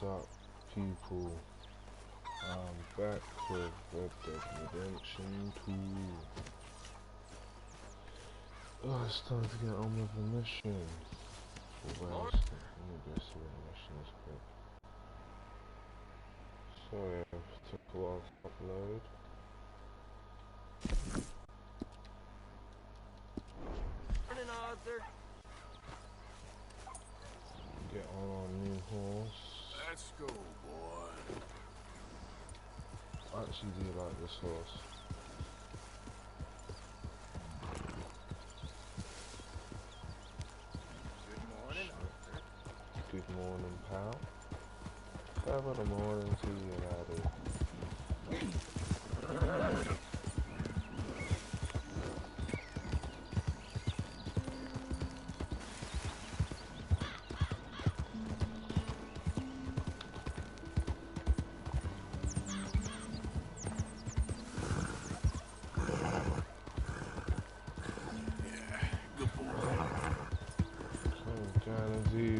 What's up, people? I'm back with Red Dead Redemption 2. Oh, it's time to get on with the mission. Well, let me go see what the mission is quick. Sorry, it took a while to upload. Morning, Arthur. Get on our new horse. Let's go, boy. I actually do like this horse. Good morning, Arthur. Good morning, pal. Top of the morning to you, laddie.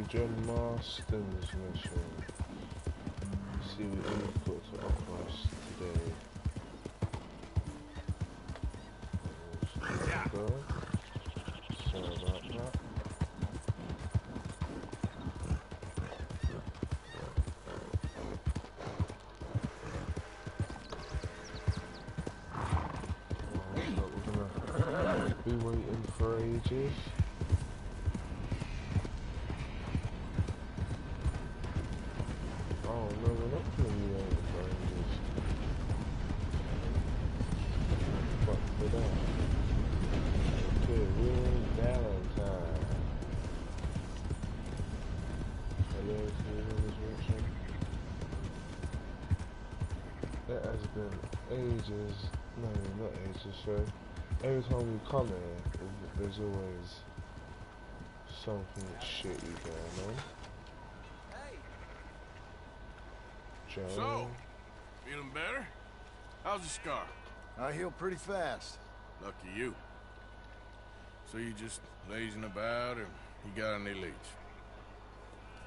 John Marston's mission. Let's see what he's got to offer us today. Yeah. Sorry about that. We're gonna be waiting for ages. Oh no, we're not going to be waiting for ages. Fuck for that. Okay, Will Valentine. Hello to whoever's watching. It has been ages. No, not ages, sorry. Every time we come here, there's always something shitty going on. Joe. So, feeling better? How's the scar? I heal pretty fast. Lucky you. So you just lazing about, or you got any leads?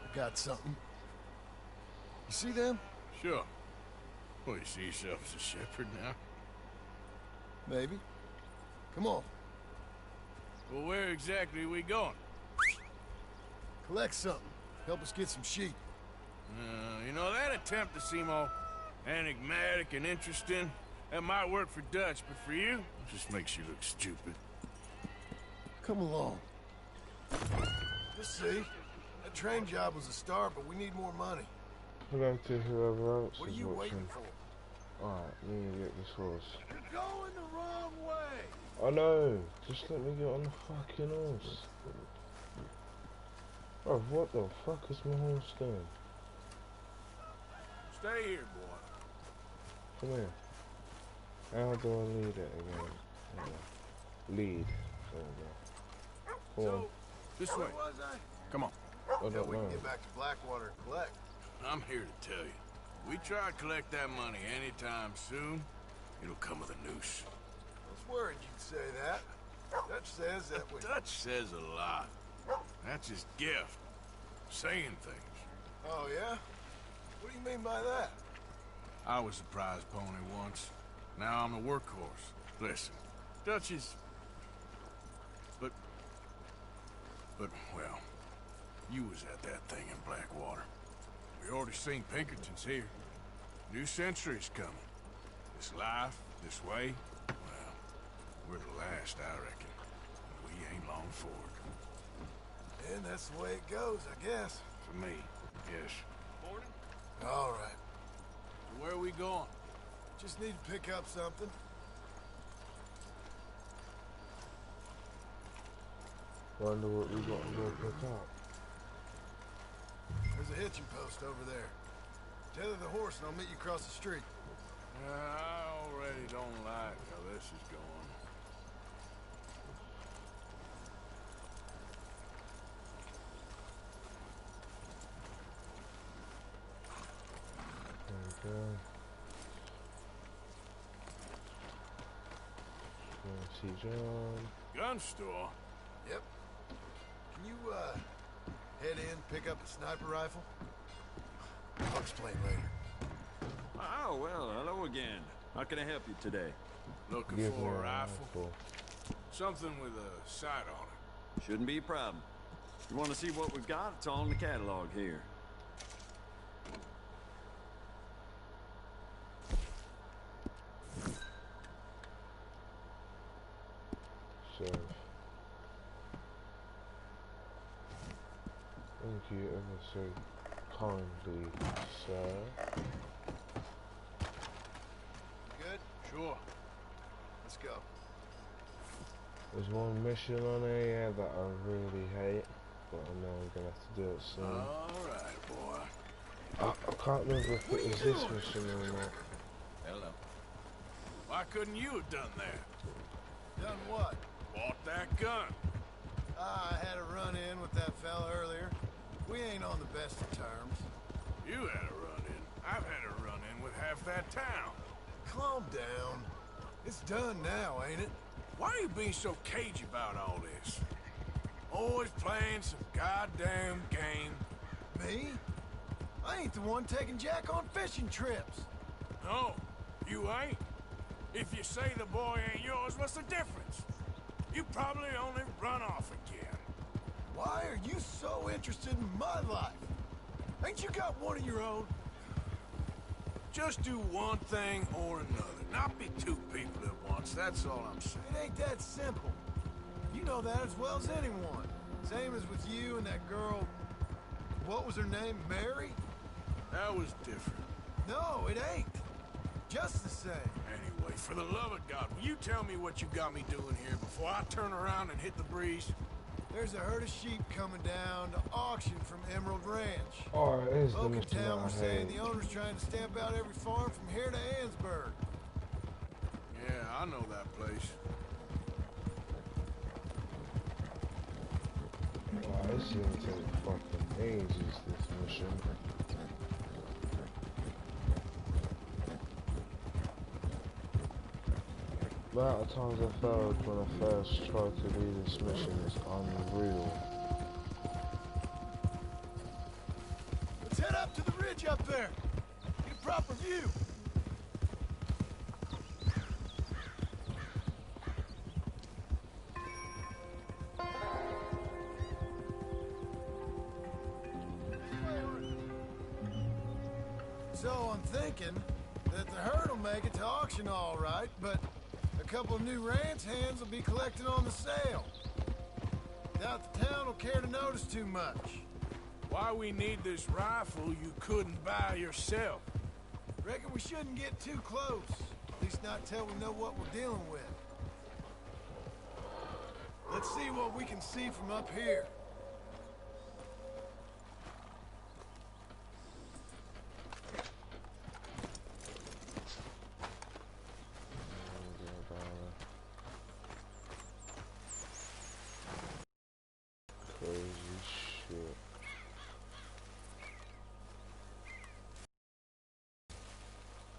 I got something. You see them? Sure. Well, you see yourself as a shepherd now? Maybe. Come on. Well, where exactly are we going? Collect something. Help us get some sheep. You know, that attempt to seem all enigmatic and interesting, that might work for Dutch, but for you, it just makes you look stupid. Come along. You'll see. That train job was a start, but we need more money. Hello to whoever else What are is you watching. waiting for? Alright, let me get this horse. You're going the wrong way. I know, just let me get on the fucking horse. Oh, what the fuck is my horse doing? Stay here, boy. Come here. How do I lead it again? Lead. There we go. Come on. This way. Where was I? Come on. I Yeah, don't we can know. get back to Blackwater and collect. I'm here to tell you. We try to collect that money anytime soon, it'll come with a noose. I was worried you'd say that. Dutch says that we... Dutch says a lot. That's his gift. Saying things. Oh, yeah? What do you mean by that? I was a prize pony once. Now I'm a workhorse. Listen, Dutch is... But, well, you was at that thing in Blackwater. We already seen Pinkertons here. New century's coming. This life, this way, well, we're the last, I reckon. We ain't long for it. And that's the way it goes, I guess. For me, yes. Morning. All right. So where are we going? Just need to pick up something. Wonder what we got to go pick up. There's a hitching post over there. Tether the horse and I'll meet you across the street. I already don't like how this is going. There we go. See John. Gun store? Yep. Can you, head in, pick up a sniper rifle? explain later. Oh, well, hello again. How can I help you today? Looking Give me for a a rifle? rifle. Something with a sight on it. Shouldn't be a problem. You want to see what we've got? It's all in the catalog here. Sheriff. Thank you ever so kindly, sir. Good? Sure. Let's go. There's one mission on there that I really hate, but I know I'm gonna have to do it soon. Alright, boy. I can't remember if it was this mission or not. Hello. Why couldn't you have done that? Done what? Bought that gun. I had a run-in with that fella earlier. We ain't on the best of terms. You had a run-in. I've had a run-in with half that town. Calm down. It's done now, ain't it? Why are you being so cagey about all this? Always playing some goddamn game. Me? I ain't the one taking Jack on fishing trips. No, you ain't. If you say the boy ain't yours, what's the difference? You probably only run off again. Why are you so interested in my life? Ain't you got one of your own? Just do one thing or another. Not be two people at once, that's all I'm saying. It ain't that simple. You know that as well as anyone. Same as with you and that girl... What was her name? Mary? That was different. No, it ain't. Just the same. Anyway, for the love of God, will you tell me what you got me doing here before I turn around and hit the breeze? There's a herd of sheep coming down to auction from Emerald Ranch. Oh, it is the Folk in mission that town I were saying hate. the owner's trying to stamp out every farm from here to Ansburg. Yeah, I know that place. Oh, this is gonna take fucking ages, this mission. The amount of times I failed when I first tried to do this mission is unreal. Let's head up to the ridge up there. Get a proper view. So I'm thinking that the herd will make it to auction all right, but a couple of new ranch hands will be collected on the sale. Doubt the town will care to notice too much. Why we need this rifle you couldn't buy yourself? Reckon we shouldn't get too close. At least not till we know what we're dealing with. Let's see what we can see from up here. Crazy shit.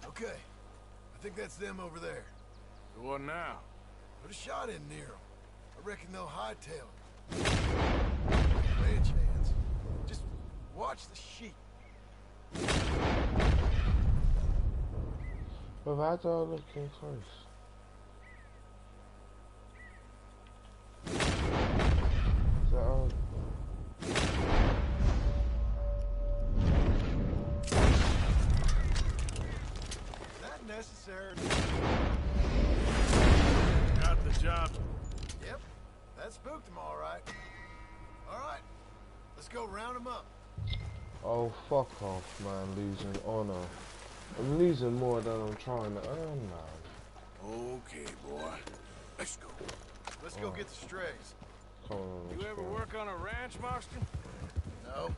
Okay, I think that's them over there. So what now? Put a shot in near them. I reckon they'll hightail it. Ranch hands. Just watch the sheep. But why do I look in close? Is that all? Is that necessary? Got the job. Yep, that spooked them all right. All right, let's go round them up. Oh, fuck off, man, losing honor. I'm losing more than I'm trying to earn now. Okay, boy. Let's go. Let's go get the strays. Come on, You let's ever go. work on a ranch, Marston? No?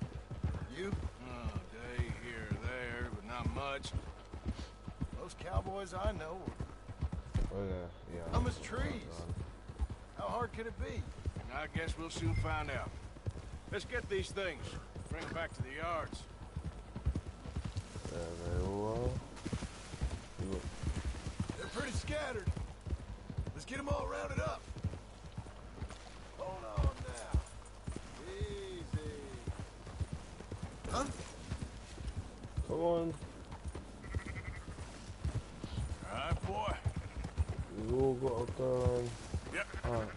You? Oh, day here or there, but not much. Most cowboys I know Oh, yeah, yeah. are dumb as trees. How hard could it be? I guess we'll soon find out. Let's get these things. Bring them back to the yards. There they all are. Look. They're pretty scattered. Let's get them all rounded up. Hold on now. Easy. Huh? Oh, Come on. Alright, boy. We all got to go and... Yep. Alright.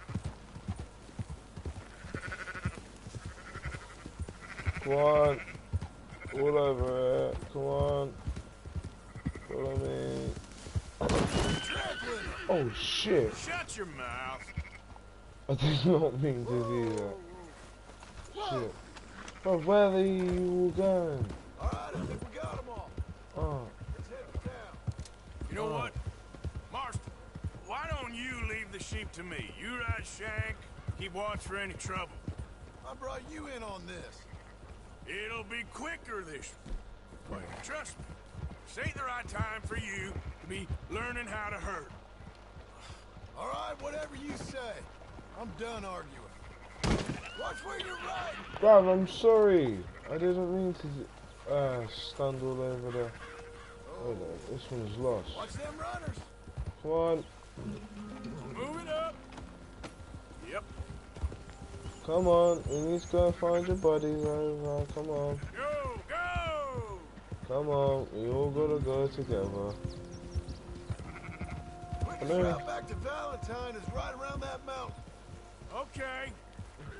Come on. All over it. Come on. Follow me. Oh shit. Shut your mouth. I did not mean to do that. Shit. But where are you all going? Alright, I think we got them all. Oh. Let's head to town. You know what? Marston, why don't you leave the sheep to me? You ride Shank, keep watch for any trouble. I brought you in on this. It'll be quicker this way. Trust me. This ain't the right time for you to be learning how to herd. Alright, whatever you say. I'm done arguing. Watch where you're riding. Bruv, I'm sorry. I didn't mean to stand all over there. Oh no, this one's lost. Watch them runners. Come on. Move it up. Yep. Come on. We need to go and find your buddies over. Come on. Go, go! Come on. We all gotta go together. Quickest route back to Valentine is right around that mountain. Okay.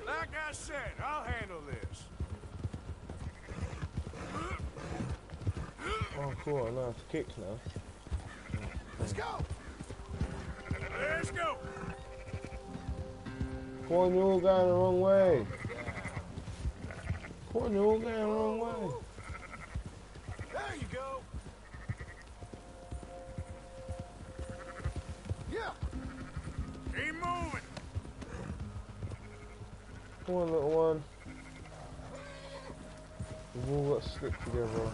Like I said, I'll handle this. Oh cool, I know how to kick now. Let's go. Let's go. Come on, you're all going the wrong way. Come on, you're all going the wrong way. There you go. Yeah. Keep moving. Come on, little one. We've all got to stick together.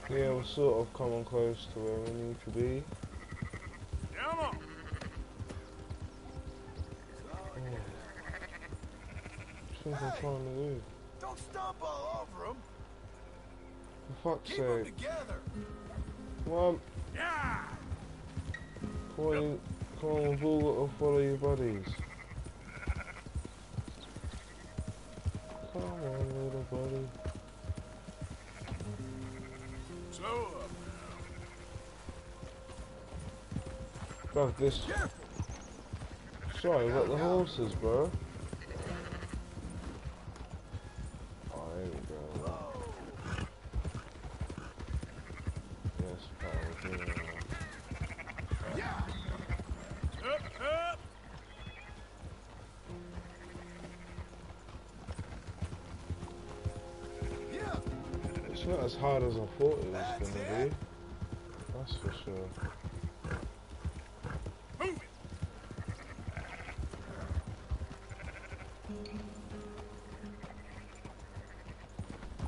Yeah, we're sort of coming close to where we need to be. Come on. What am I trying to do? Don't stomp all over them. For fuck's Keep them sake. together. Come on. Yeah. Come on, come on, we've all got to follow your buddies. Come on, little buddy. Slow up. Bro, this... Careful. Sorry, what the horses, bro? Oh, there we go. Yes, pal, Yeah. Up, up. Yeah. It's not as hard as I thought it was That's gonna it. be. That's for sure. Move it.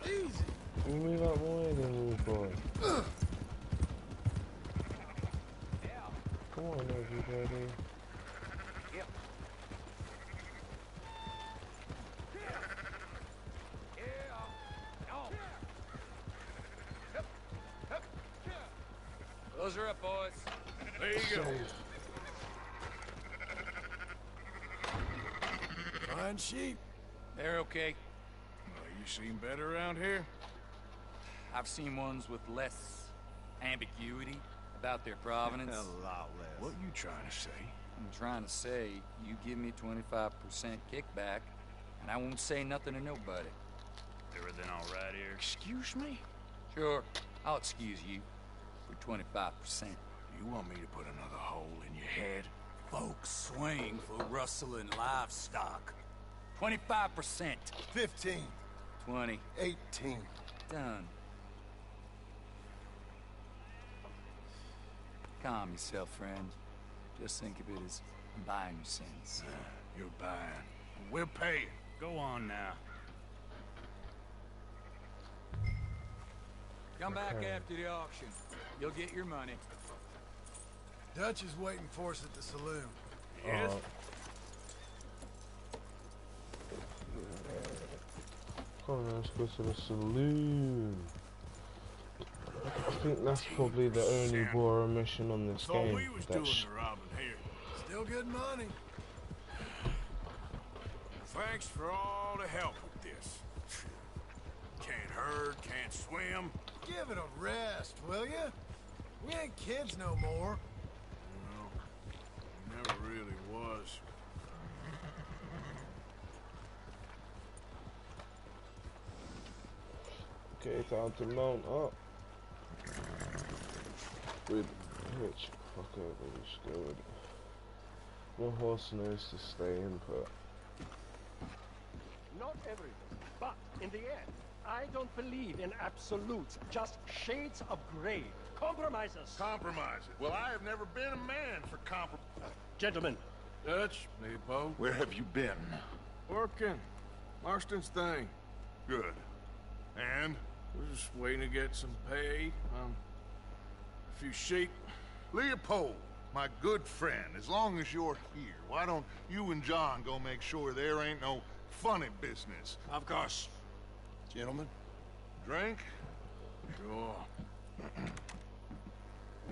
Easy. You move out my way then, little boy. Come on, everybody. Close her up, boys. There you go. Fine sheep. They're okay. Well, you seem better around here. I've seen ones with less ambiguity about their provenance. A lot less. What you trying to say? I'm trying to say, you give me 25% kickback, and I won't say nothing to nobody. Everything all right here? Excuse me? Sure, I'll excuse you for 25%. You want me to put another hole in your head? Folks swing for rustling livestock. 25%. 15. 20. 18. Done. Calm yourself, friend. Just think of it as buying your sins. You're buying. We're paying. Go on now. Come back after the auction. You'll get your money. Dutch is waiting for us at the saloon. Yes? Come on, let's go to the saloon. I think that's probably the only Bora mission on this That's all game. we was doing the robbing here. Still good money. Thanks for all the help with this. Can't herd, can't swim. Give it a rest, will ya? We ain't kids no more. No, never really was. Okay, time to mount up. With which fuck over, just go with it. My horse knows to stay in put. Not everything, but in the end, I don't believe in absolutes, just shades of gray. Compromises. Compromises. Well, I have never been a man for compromise. Gentlemen, Dutch, me Bo. Where have you been? Working. Marston's thing. Good. And? We're just waiting to get some pay. A few sheep. Leopold, my good friend, as long as you're here, why don't you and John go make sure there ain't no funny business? Of course. Gentlemen, drink? Sure.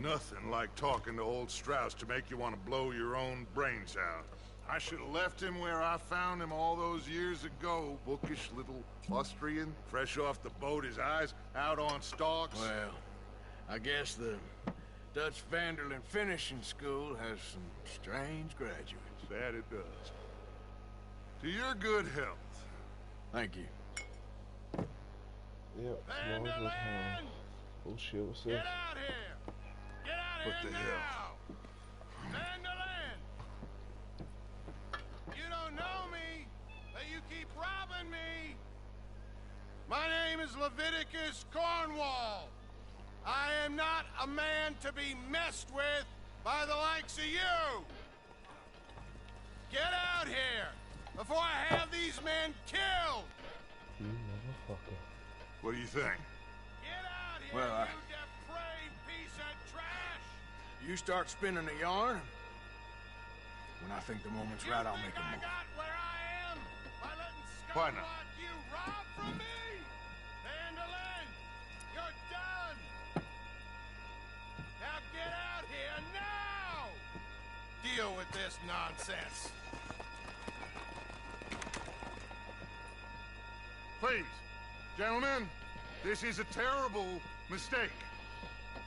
Nothing like talking to old Strauss to make you want to blow your own brains out. I should have left him where I found him all those years ago. Bookish little Austrian, fresh off the boat, his eyes out on stalks. Well, I guess the Dutch Vanderlyn Finishing School has some strange graduates. That it does. To your good health. Thank you. Yep, tomorrow's the time. Oh shit, what's this? Get out here! Get out What here the now! Vanderlyn! You don't know me, but you keep robbing me! My name is Leviticus Cornwall. I am not a man to be messed with by the likes of you! Get out here before I have these men killed! You motherfucker. What do you think? Get out here, Well, you depraved piece of trash! You start spinning a yarn. When I think the moment's right, I'll make a I move. got where I am by letting Why scum not? like you rob from me? Vanderlyn, you're done! Now get out here now! Deal with this nonsense. Please, gentlemen, this is a terrible mistake.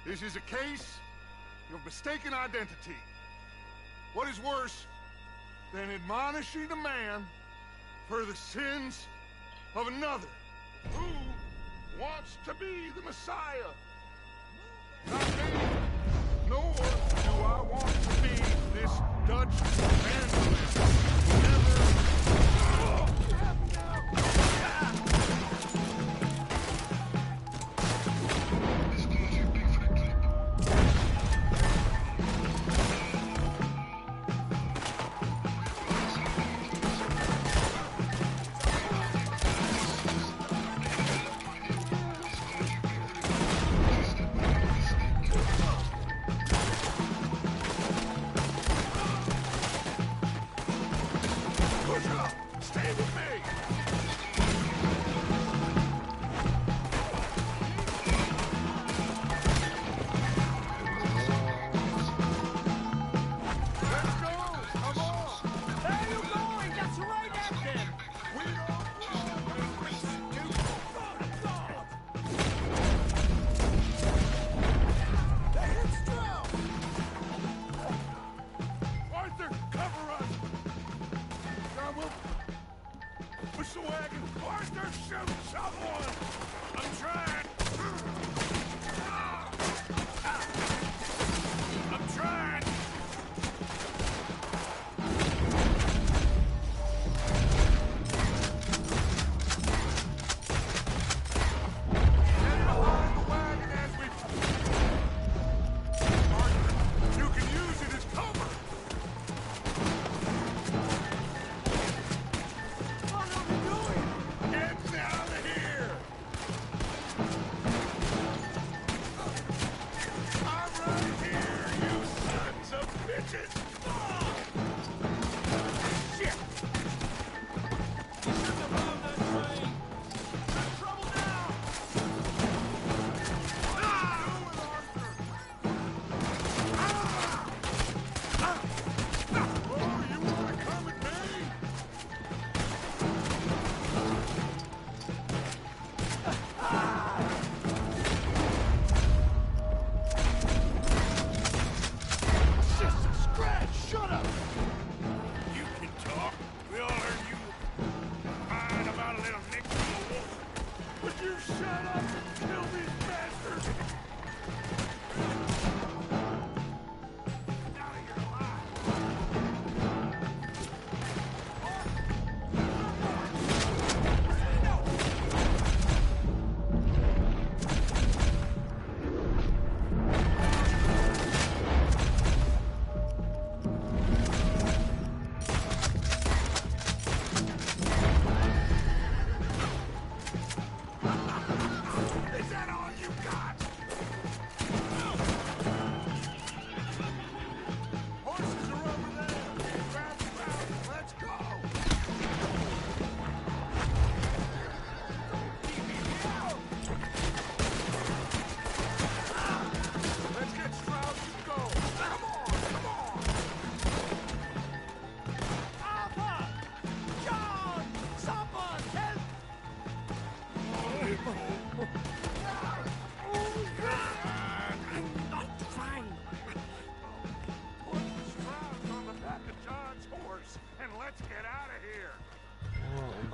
This is a case of mistaken identity. What is worse than admonishing a man for the sins of another who wants to be the Messiah? Not me, nor do I want to be this Dutch evangelist. Never. Stay with me! Let's go! Come on! where are you going? That's right at them! We don't Arthur, cover us! John, we'll push the wagon. Arthur, shoot someone! I'm trying! I'm trying! Get behind the wagon as we... Arthur, you can use it as cover! Get out of here!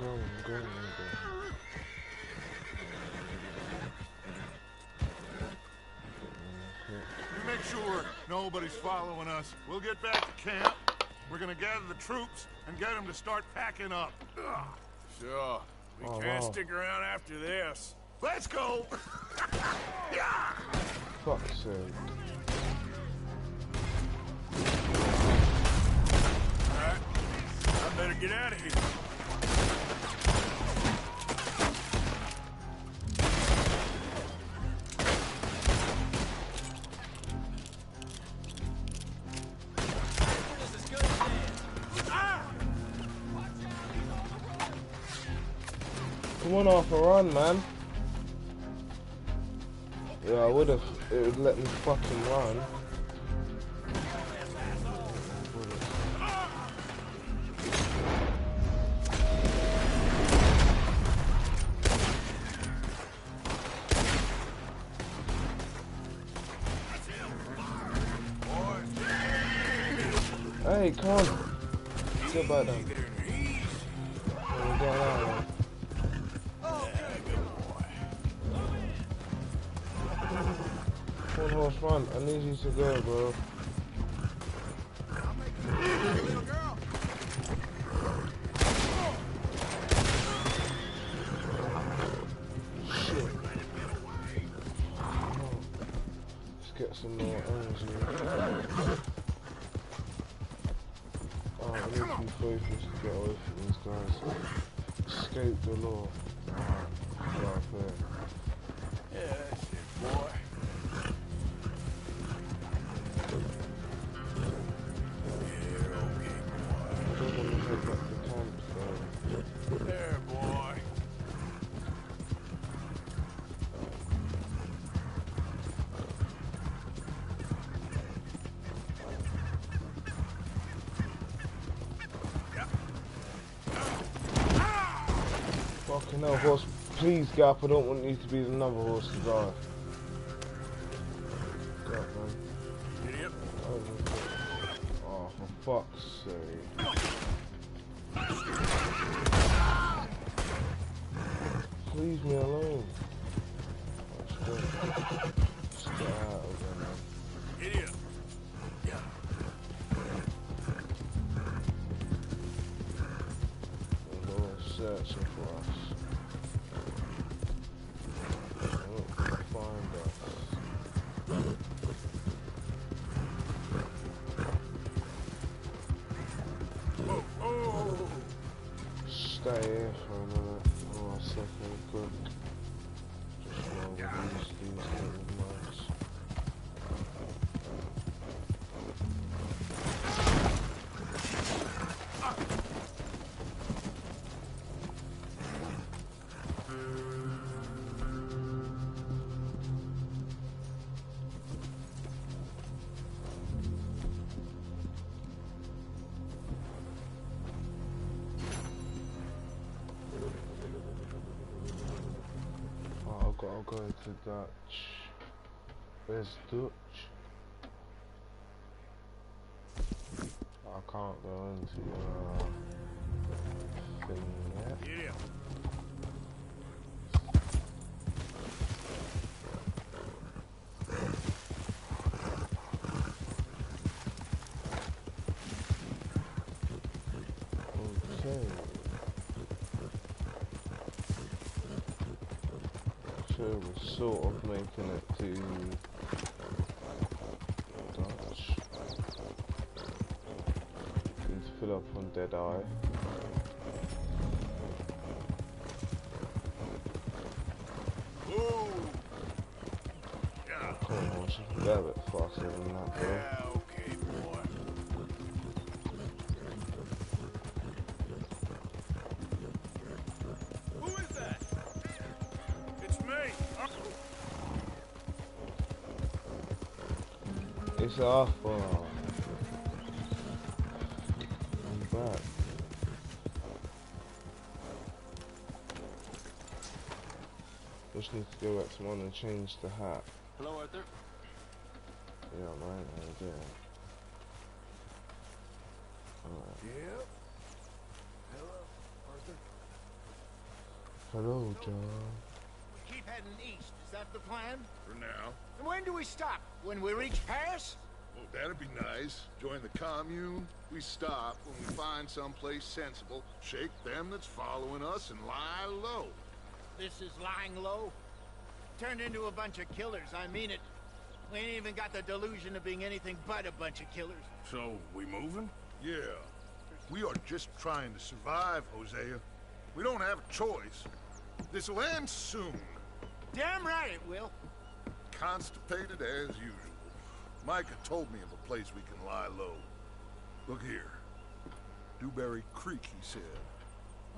going. You make sure nobody's following us. We'll get back to camp. We're gonna gather the troops and get them to start packing up. Ugh. Sure. We Oh, can't wow. stick around after this. Let's go! Yeah! Fuck's sake. Alright. I better get out of here. Come on off a run, man. Yeah, I would have. It would let me fucking run. Hey, come on. Get back down. We're going out, man. One horse run. I need you to go, bro. Shit. Let's get some more energy. Oh, I need to be focused to get away from these guys. Escape the law. Alright, get off there. Yeah, that's it, boy. I don't want to head back to camp, so... There, boy. Fucking hell, horse. Please, Gap, I don't want you to be another horse to die. God, man. Idiot. Oh, for fuck's sake. Leave me alone. Just get out of there, man. Idiot. The Lord's searching for us. Oh, find us. Oh, oh. Stay here for a minute. Oh, a second, quick. Just roll with these little marks. I'll go to Dutch. Where's Dutch? I can't go into thing yet. Idiot. Okay. So we're sort of making it to Dutch. Need to fill up on Deadeye. Ooh. Yeah. Come on, she's a bit faster than that, bro. Yeah, okay, boy. Who is that? It's me. It's our fault. I'm back. Just need to go back to one and change the hat. Hello, Arthur. Yeah, right, there we go. Alright. Yep. Hello, Arthur. Hello, John. We keep heading east. Is that the plan? For now. And when do we stop? When we reach Paris? Well, that'd be nice. Join the commune. We stop when we find someplace sensible, shake them that's following us, and lie low. This is lying low. Turned into a bunch of killers, I mean it. We ain't even got the delusion of being anything but a bunch of killers. So, we moving? Yeah. We are just trying to survive, Hosea. We don't have a choice. This'll end soon. Damn right it will. Constipated as usual. Micah told me of a place we can lie low. Look here. Dewberry Creek, he said.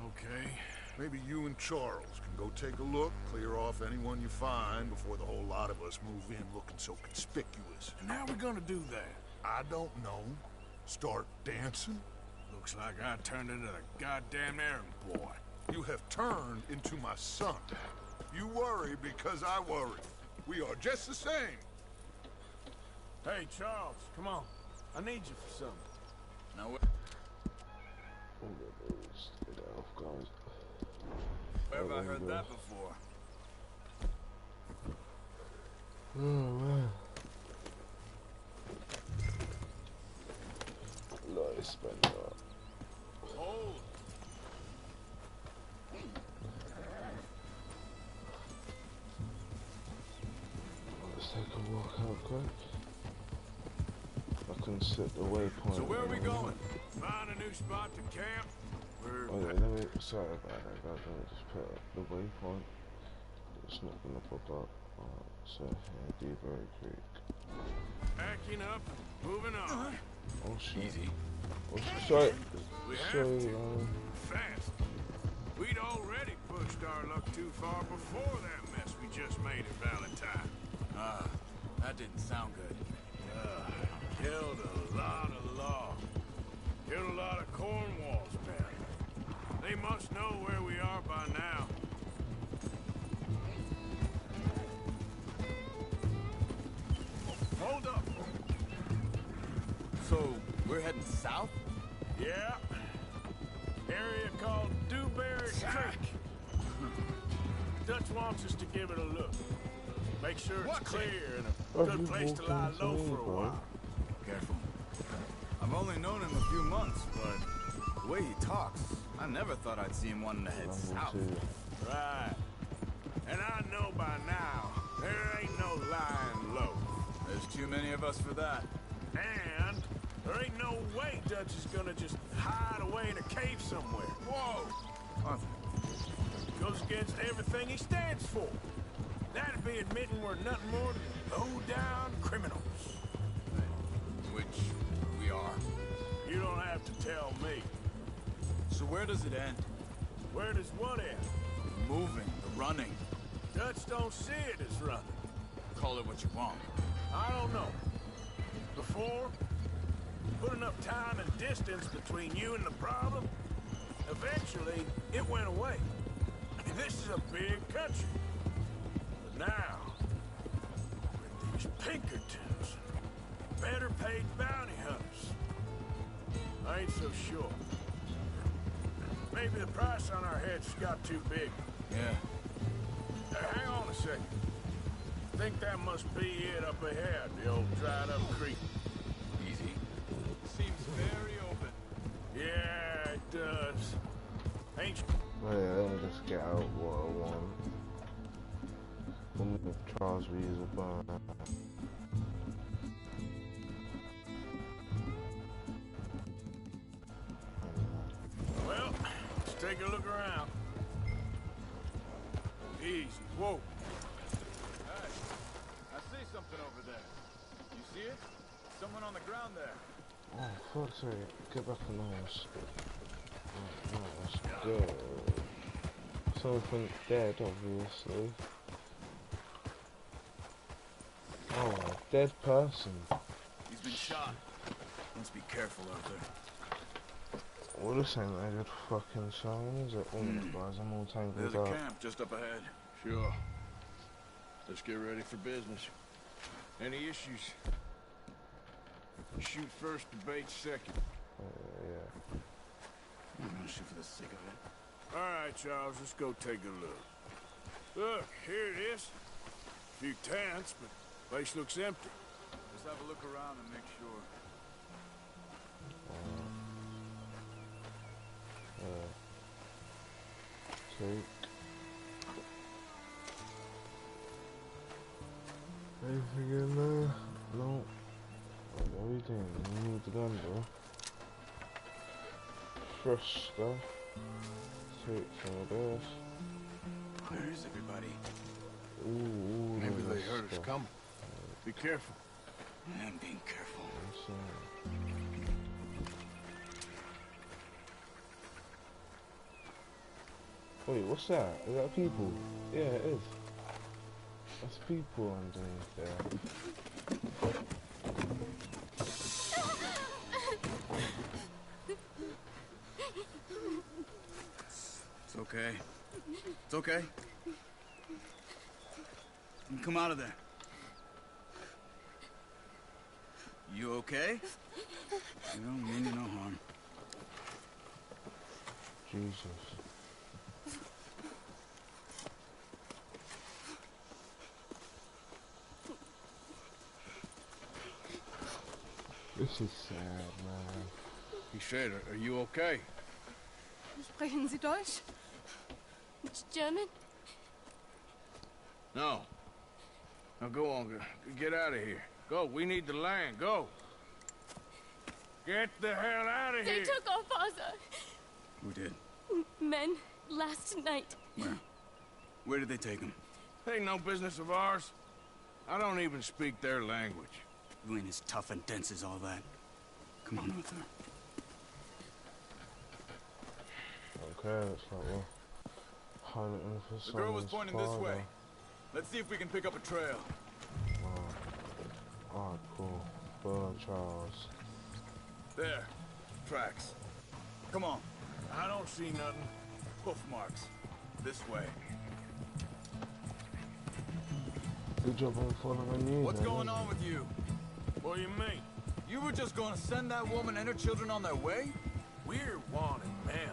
Okay. Maybe you and Charles can go take a look, clear off anyone you find before the whole lot of us move in looking so conspicuous. And how we gonna do that? I don't know. Start dancing? Looks like I turned into the goddamn errand boy. You have turned into my son. You worry because I worry. We are just the same. Hey, Charles, come on. I need you for something. Now, Get off, guys. where have I heard that before? Oh, man. Nice, spend Hold. Let's take a walk out quick. I can set the waypoint. So where are we going? Find a new spot to camp? We're... Oh yeah, let me, sorry about that guys, let me just put up the waypoint. It's not gonna pop up. Alright, so here, Dewberry Creek. Backing up, moving on. Oh shit. Easy. Oh, sorry. We have Sorry, to. Fast. We'd already pushed our luck too far before that mess we just made at Valentine. That didn't sound good. Killed a lot of law. Killed a lot of Cornwall's men. They must know where we are by now. Hold up. So, we're heading south? Yeah. Area called Dewberry Creek. Dutch wants us to give it a look. Make sure it's clear and a good place to lie low for a while. Careful. I've only known him a few months, but the way he talks, I never thought I'd see him wanting to head south. Right. And I know by now, there ain't no lying low. There's too many of us for that. And there ain't no way Dutch is gonna just hide away in a cave somewhere. Whoa! Arthur. Goes against everything he stands for. That'd be admitting we're nothing more than low-down criminals. Which we are. You don't have to tell me. So where does it end? Where does what end? The moving, the running. Dutch don't see it as running. Call it what you want. I don't know. Before, put enough time and distance between you and the problem, eventually it went away. This is a big country. But now, with these Pinkertons, better paid bounty hunters, I ain't so sure. Maybe the price on our heads got too big. Yeah. Hang on a second. Think that must be it up ahead, the old dried-up creek. Easy. Seems very open. Yeah, it does. Ain't Well, yeah, let me just get out what I want. Only if Charles will use a bar. Well, let's take a look around. Easy. Whoa. Hey, I see something over there. You see it? Someone on the ground there. Oh, fuck's sake. Get back in the house. Right, let's go. Something dead, obviously. Oh, a dead person. He's been shot. Let's be careful out there. Well, this ain't a good fucking sign, is it? Oh, guys, I'm all tangled There's a up. camp just up ahead. Sure. Let's get ready for business. Any issues? Shoot first, debate second. Yeah. You gonna shoot for the sake of it? All right, Charles, let's go take a look. Look, here it is. A few tents, but the place looks empty. Just have a look around and make sure. Take anything in there? No. Everything. You need the gun though. Fresh stuff. Take some of this. Where is everybody? Ooh, Maybe they this heard us stuff. coming. Be careful. I'm being careful. Wait, what's that? Is that people? Yeah, it is. That's people underneath there. It's okay. It's okay. Come out of there. You okay? You don't mean you no harm. Jesus. This is sad, man. He said, are you okay? Sprechen Sie Deutsch? German? No. Now go on, get out of here. Go, we need the land, go. Get the hell out of They here. took our father. Who did? Men, last night. Where? Where did they take him? Ain't no business of ours. I don't even speak their language. You ain't as tough and dense as all that. Come on, Arthur. Okay, it's like, well, hunting for The girl was someone's pointing this father. way. Let's see if we can pick up a trail. Alright, cool. Well, Charles. There. Tracks. Come on. I don't see nothing. Hoof marks. This way. Good job on following you. What's then, going isn't on with you? What do you mean? You were just going to send that woman and her children on their way? We're wanted men.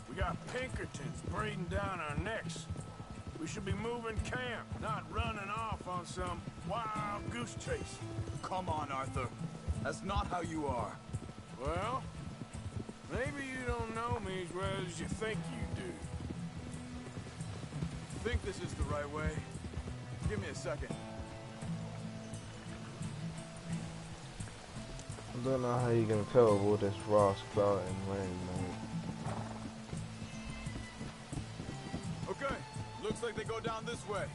We got Pinkertons breathing down our necks. We should be moving camp, not running off on some wild goose chase. Come on, Arthur. That's not how you are. Well, maybe you don't know me as well as you think you do. Think this is the right way? Give me a second. I don't know how you're gonna tell with all this raw sprouting rain, mate. Okay. Looks like they go down this way.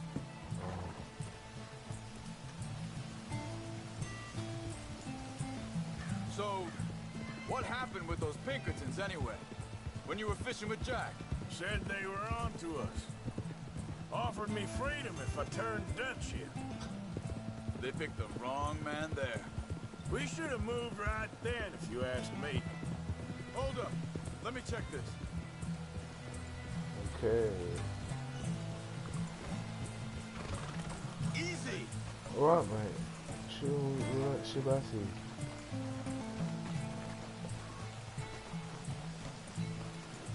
So, what happened with those Pinkertons anyway? When you were fishing with Jack? Said they were on to us. Offered me freedom if I turned Dutch in. They picked the wrong man there. We should have moved right then, if you ask me. Hold up. Let me check this. Okay. Easy! Alright, mate. Chill, relax, Shibati.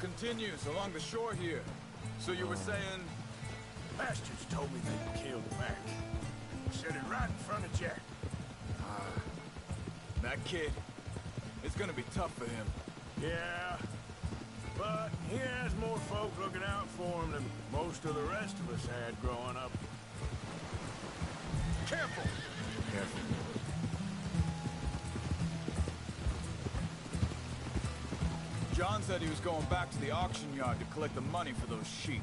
Continues along the shore here. So you were saying... Bastards told me they killed Mac. Said it right in front of Jack. That kid, it's gonna be tough for him. Yeah, but he has more folk looking out for him than most of the rest of us had growing up. Careful! Careful. John said he was going back to the auction yard to collect the money for those sheep.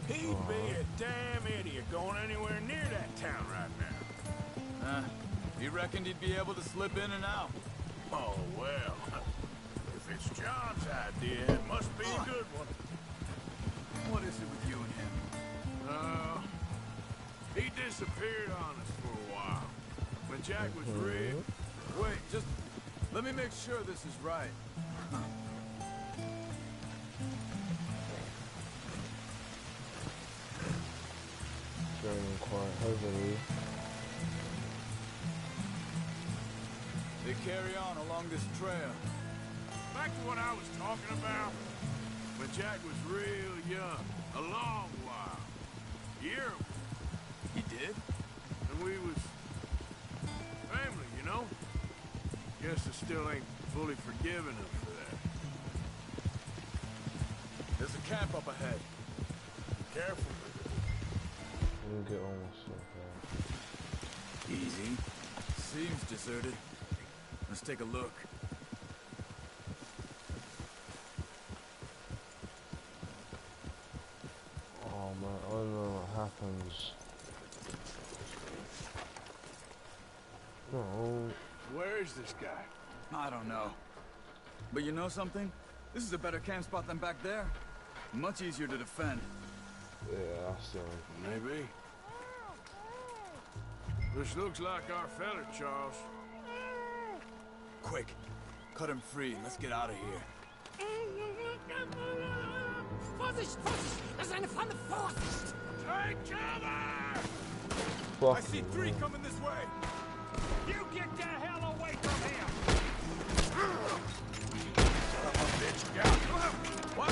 He'd be a damn idiot going anywhere near that town right now. He reckoned he'd be able to slip in and out. Oh, well. If it's John's idea, it must be a good one. What is it with you and him? He disappeared on us for a while. When Jack was rigged. Wait, just let me make sure this is right. Raining quite heavily. They carry on along this trail. Back to what I was talking about. when Jack was real young. A long while. Year. He did? And we was family, you know? Guess I still ain't fully forgiven him for that. There's a camp up ahead. Be careful. Let me get all my stuff out. Easy. Seems deserted. Let's take a look. Oh man, I don't know what happens. No. Where is this guy? I don't know. But you know something? This is a better camp spot than back there. Much easier to defend. Yeah, I see him. Maybe. This looks like our fella, Charles. Quick. Cut him free and let's get out of here. Vorsicht, Vorsicht! Das ist eine Pfanne, Vorsicht! Take cover! I see three coming this way. You get the hell away from here! Son of a bitch, get what?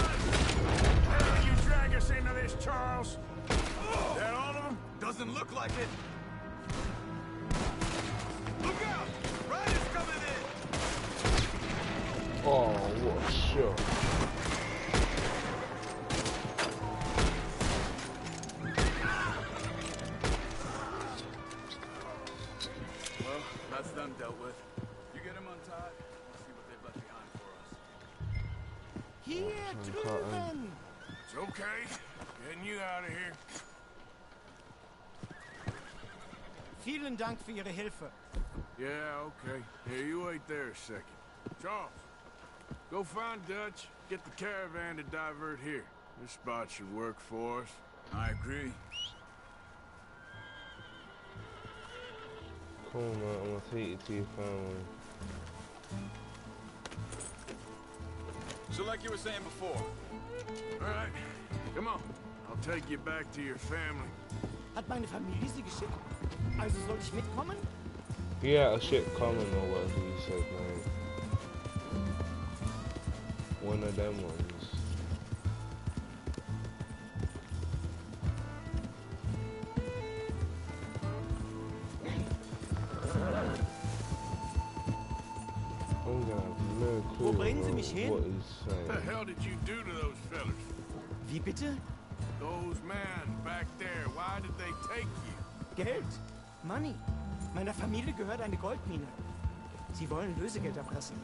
How you drag us into this, Charles? That all of them? Doesn't look like it. Look out! Riders coming in! Oh, what a shot. Well, that's them dealt with. You get them untied, we'll see what they've left behind for us. Hier drüben! It's okay. Getting you out of here. Vielen Dank für Ihre Hilfe. Yeah, okay. Here, you wait there a second. Charles, go find Dutch. Get the caravan to divert here. This spot should work for us. I agree. Cool, man. I'm gonna take you to your family. So like you were saying before. All right, come on. I'll take you back to your family. Hat meine Familie Sie geschickt? Also soll ich mitkommen? Yeah, a shit coming or whatever you said, man. One of them ones. I'm gonna have no clue Wo bringen Sie mich hin? what he's What the saying. hell did you do to those fellas? Wie bitte? Those men back there, why did they take you? Geld. Money. Meiner Familie gehört eine Goldmine. Sie wollen Lösegeld erpressen.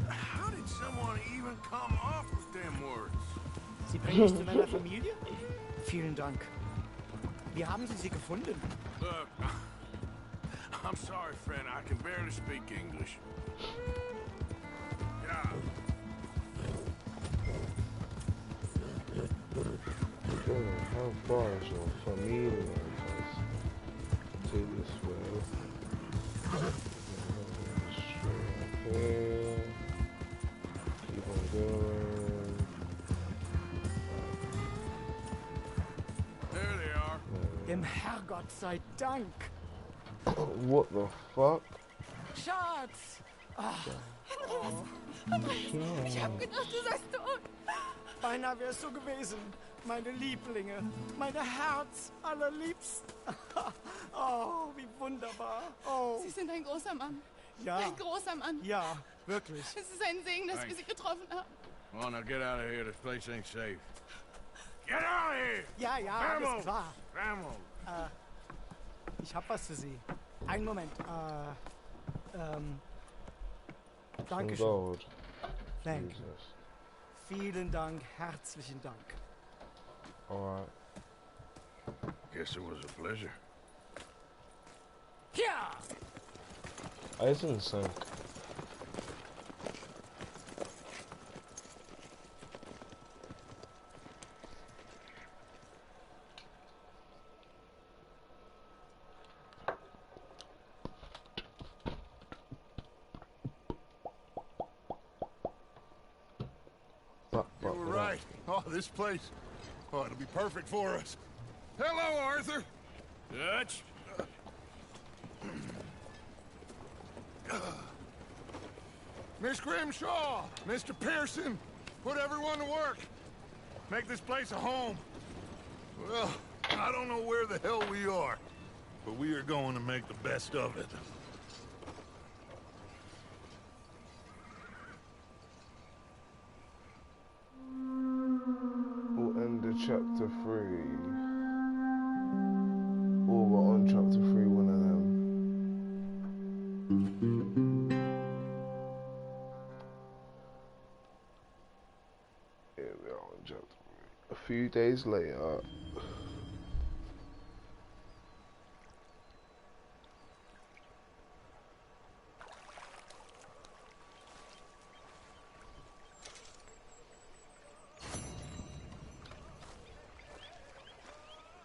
How did someone even come up with them words? Sie bringen mich zu meiner Familie? Vielen Dank. Wie haben Sie sie gefunden? Look, I'm sorry, friend. I can barely speak English. Yeah. How far is your family? Take this way. Straight up here. Keep on going. There they are. Dem Herrgott sei Dank. What the fuck? Schatz! Ich hab gedacht, du seist tot. Beinahe wär's so gewesen. Meine Lieblinge. Meine Herz allerliebsten. Oh, wie wunderbar. Oh, Sie sind ein großer Mann. ja. Ein großer Mann. Ja, wirklich. Es ist ein Segen, dass wir Sie getroffen haben. Come on, now get out of here. This place ain't safe. Get out of here! Ja, ja, Vamos! alles klar. Vamos! Ich hab was für Sie. Einen Moment. Some Dankeschön. gold. Thank. Jesus. Vielen Dank, herzlichen Dank. Alright. Guess it was a pleasure. Ja! I didn't sink. You were right. Oh, this place. Oh, it'll be perfect for us. Hello, Arthur. Dutch? Miss Grimshaw, Mr. Pearson. Put everyone to work. Make this place a home. Well, I don't know where the hell we are, but we are going to make the best of it. We'll end the chapter 3. Or we're on chapter 3, one of them. Here we are on chapter 3. A few days later.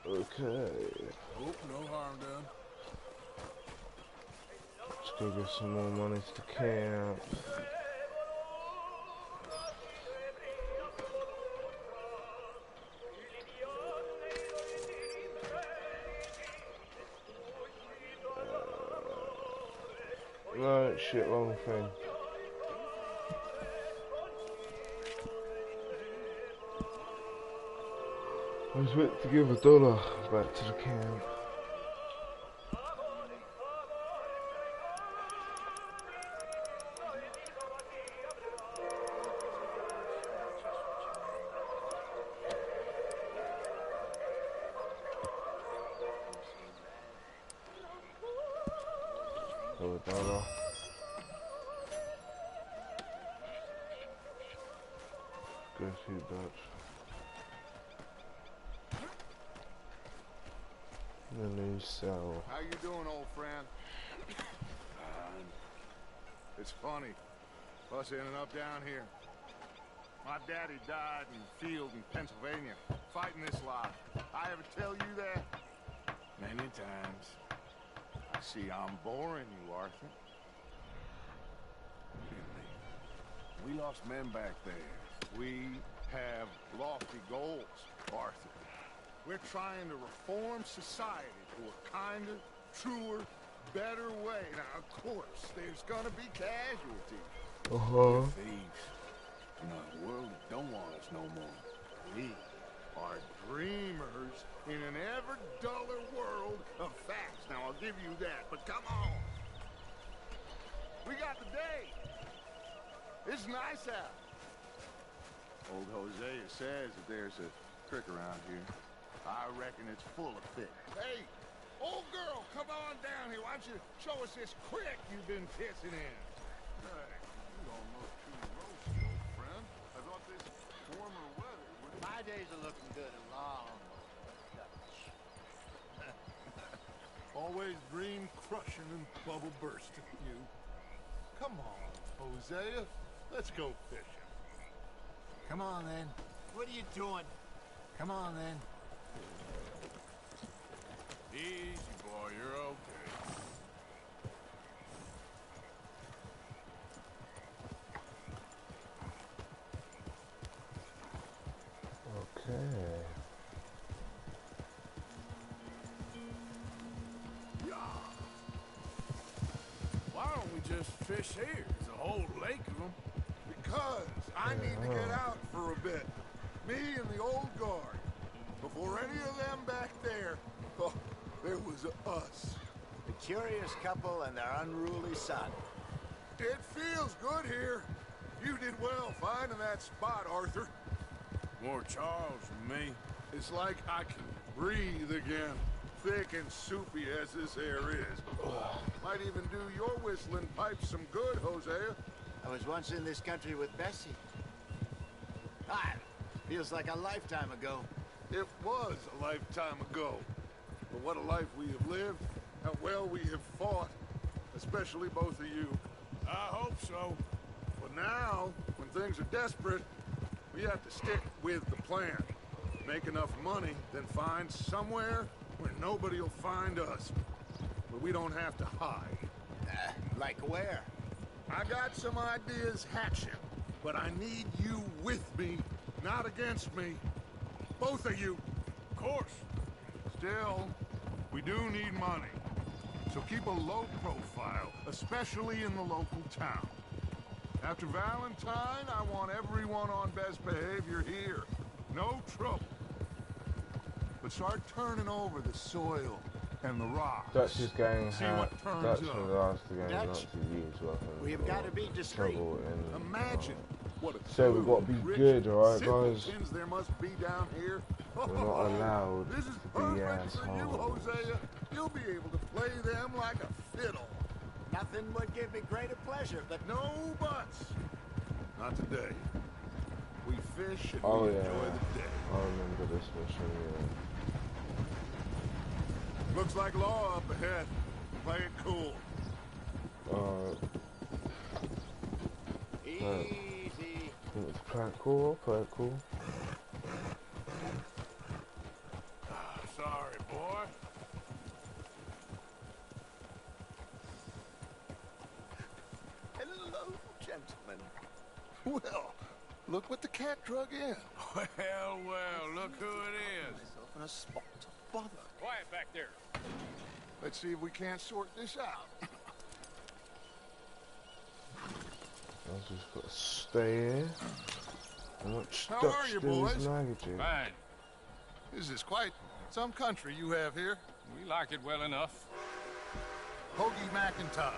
Okay. Oh, no harm done. Let's go get some more money to the camp. No, shit, wrong thing. I was meant to give $1 back to the camp. $1. Go see Dutch. The new cell. How you doing, old friend? It's funny, us ending up down here. My daddy died in the field in Pennsylvania, fighting this life. I ever tell you that? Many times. I see I'm boring you, Arthur. We lost men back there. We have lofty goals, Arthur. We're trying to reform society to a kinder, truer, better way. Now, of course, there's gonna be casualties. Thieves. You know, the world don't want us no more. We are dreamers in an ever duller world of facts. Now, I'll give you that, but come on. We got the day. It's nice out. Old Hosea says that there's a creek around here. I reckon it's full of fish. Hey, old girl, come on down here. Why don't you show us this creek you've been pissing in? Hey, you don't look too roasty, old friend. I thought this warmer weather would... My days are looking good and long. Always dream crushing and bubble bursting, you. Come on, Hosea. Let's go fishing. Come on, then. What are you doing? Come on, then. Easy, boy, you're okay. Okay. Why don't we just fish here? There's a whole lake of them. Because I need to get out for a bit. Me and the old guard. Before any of them back there, oh, there was us. The curious couple and their unruly son. It feels good here. You did well finding that spot, Arthur. More Charles than me. It's like I can breathe again. Thick and soupy as this air is. Might even do your whistling pipes some good, Hosea. I was once in this country with Bessie. Ah, feels like a lifetime ago. It was a lifetime ago. But what a life we have lived. How well we have fought. Especially both of you. I hope so. But now, when things are desperate, we have to stick with the plan. Make enough money, then find somewhere where nobody will find us. Where we don't have to hide. Like where? I got some ideas hatching, but I need you with me, not against me. Both of you. Of course. Still, we do need money. So keep a low profile, especially in the local town. After Valentine, I want everyone on best behavior here. No trouble. But start turning over the soil and the rocks. Dutch is going See what turns Dutch up. has asked the game not Dutch, to use weapons. we've got to be discreet. Imagine what a So we've got to be rich good, alright, guys? simpletons there must be down here. We're not allowed This is to be perfect for you, assholes. Hosea. You'll be able to play them like a fiddle. Nothing would give me greater pleasure, but No buts. Not today. We fish and Oh we yeah, enjoy the day. I remember this mission, Looks like law up ahead. Play it cool. yeah. Alright, easy. it's play it cool, play it cool. Sorry, boy. Hello, gentlemen. Well, look what the cat drug in. Well, look who it is. Myself in a spot. Bother. Quiet back there. Let's see if we can't sort this out. I just got to stay here. I'm not stuck How are you, to these boys? languages. Fine. This is quite some country you have here. We like it well enough. Hoagie McIntosh,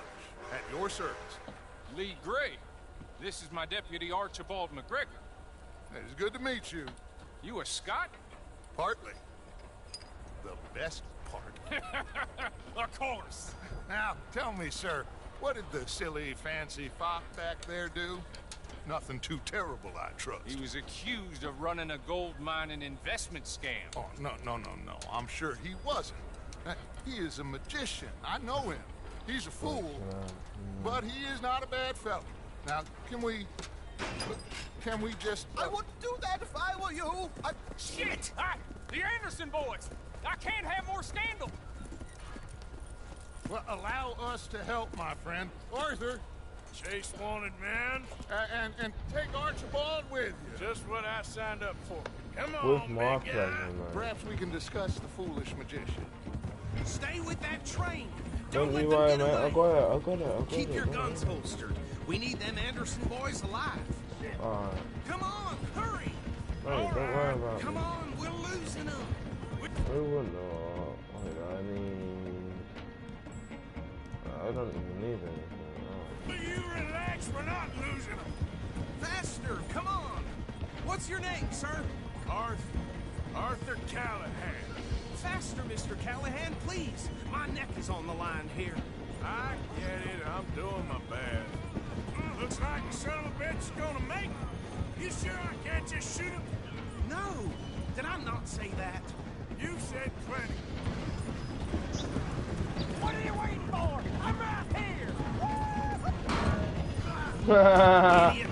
at your service. Lee Gray. This is my deputy Archibald McGregor. It's good to meet you. You a Scot? Partly. The best part. Of course. Now, tell me, sir, what did the silly, fancy fop back there do? Nothing too terrible, I trust. He was accused of running a gold mining investment scam. Oh, no. I'm sure he wasn't. He is a magician. I know him. He's a fool. But he is not a bad fellow. Now, can we just... I wouldn't do that if I were you. Shit! The Anderson boys! I can't have more scandal! Well, allow us to help, my friend. Arthur, Chase wanted man. and take Archibald with you. Just what I signed up for. Come With on, my big pleasure, guy. man. Perhaps we can discuss the foolish magician. Stay with that train. Don't let you them worry, get mate. away. I got it. Keep your guns holstered. We need them Anderson boys alive. Alright. Come on, hurry. Hey, don't worry about Come me. on, we're losing them. I wouldn't know. I mean... I don't even need anything. Will you relax? We're not losing them. Faster, come on. What's your name, sir? Arthur Callahan. Faster, Mr. Callahan, please. My neck is on the line here. I get it. I'm doing my best. Looks like the son of a bitch is gonna make it. You sure I can't just shoot him? No, did I not say that? You said plenty. What are you waiting for? I'm right here. Idiot.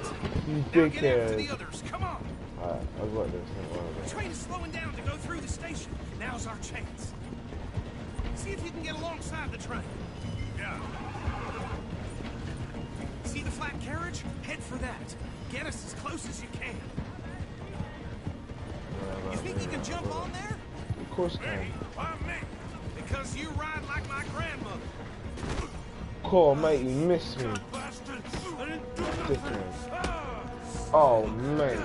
You Now get after the dickhead. others. Come on. Alright, I've got this. Don't worry about The it. train is slowing down to go through the station. Now's our chance. See if you can get alongside the train. Yeah. See the flat carriage? Head for that. Get us as close as you can. You think you can jump on there? Of course I Hey, can. why me? Because you ride like my grandmother. Cool, mate, you missed me. Bastard. I didn't do Dickhead. Oh, mate.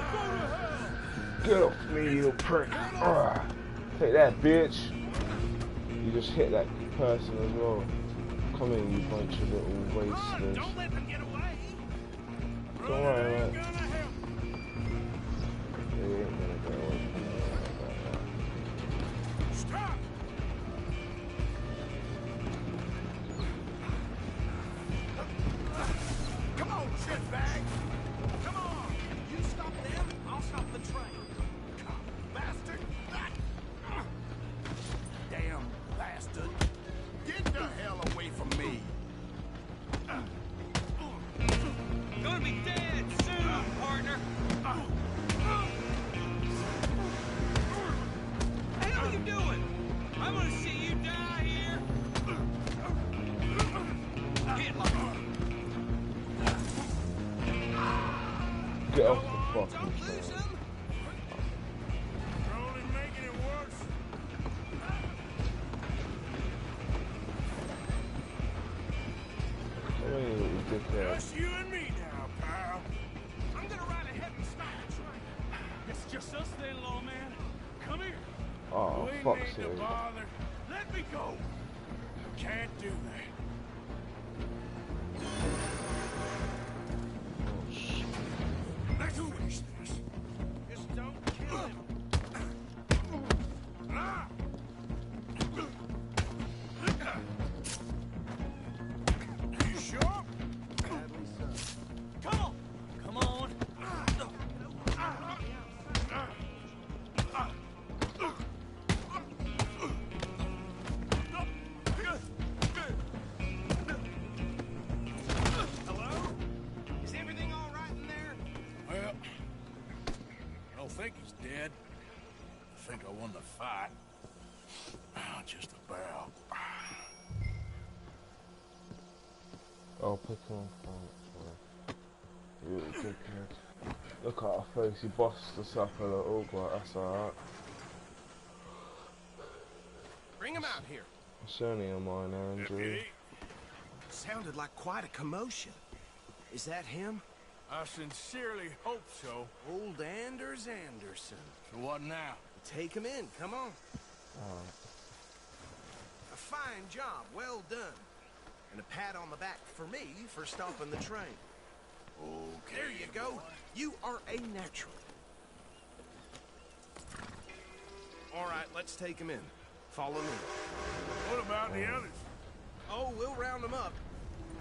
Get off me, you prick. Ah. Take that, bitch. You just hit that person as well. Come here, you bunch of little wasters. Don't let them get away. Don't worry, Ain't mate. gonna help. They ain't gonna get away from me like that. Stop. Come on, shitbag. Come on. You stop them, I'll stop the train. Bastard. Damn bastard. Get the hell away from me. Gonna be dead soon, partner. Hey, what are you doing? I'm gonna see you die here. Get lost. Get off the fucking Don't lose train. him. You're only making it worse. Come here, you dickhead. Just you and me now, pal. fuck's need to sake. bother. Let me go. Can't do that. Oh shit. Let's finish this. Just don't kill him. Ah! You sure? Come on! Come on! Hello? Is everything all right in there? Well, I don't think he's dead. I think I won the fight. Just about. I'll pick him up. You dickhead. Look at our face, he bossed us up a little, but that's alright. Bring him out here. It's only a minor injury. Deputy, Sounded like quite a commotion. Is that him? I sincerely hope so. Old Anders Anderson. So what now? Take him in, come on. Alright. A fine job, well done. And a pat on the back for me for stopping the train. Okay. There you go. You are a natural. All right, let's take him in. Follow me. What about the others? Oh, we'll round them up.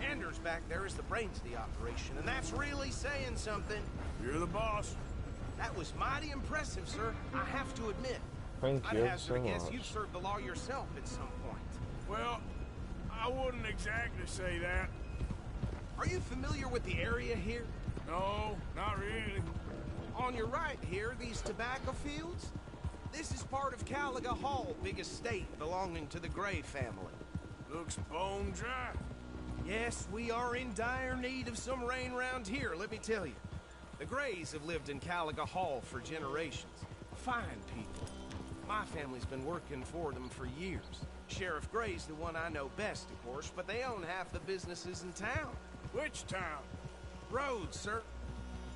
Anders back there is the brains of the operation, and that's really saying something. You're the boss. That was mighty impressive, sir. I have to admit. Thank I'd you hazard so a guess much. you've served the law yourself at some point. Well, I wouldn't exactly say that. Are you familiar with the area here? No, not really. On your right here, these tobacco fields? This is part of Caliga Hall, big estate belonging to the Gray family. Looks bone dry. Yes, we are in dire need of some rain round here, let me tell you. The Grays have lived in Caliga Hall for generations. Fine people. My family's been working for them for years. Sheriff Gray's the one I know best, of course, but they own half the businesses in town. Which town? Rhodes, sir.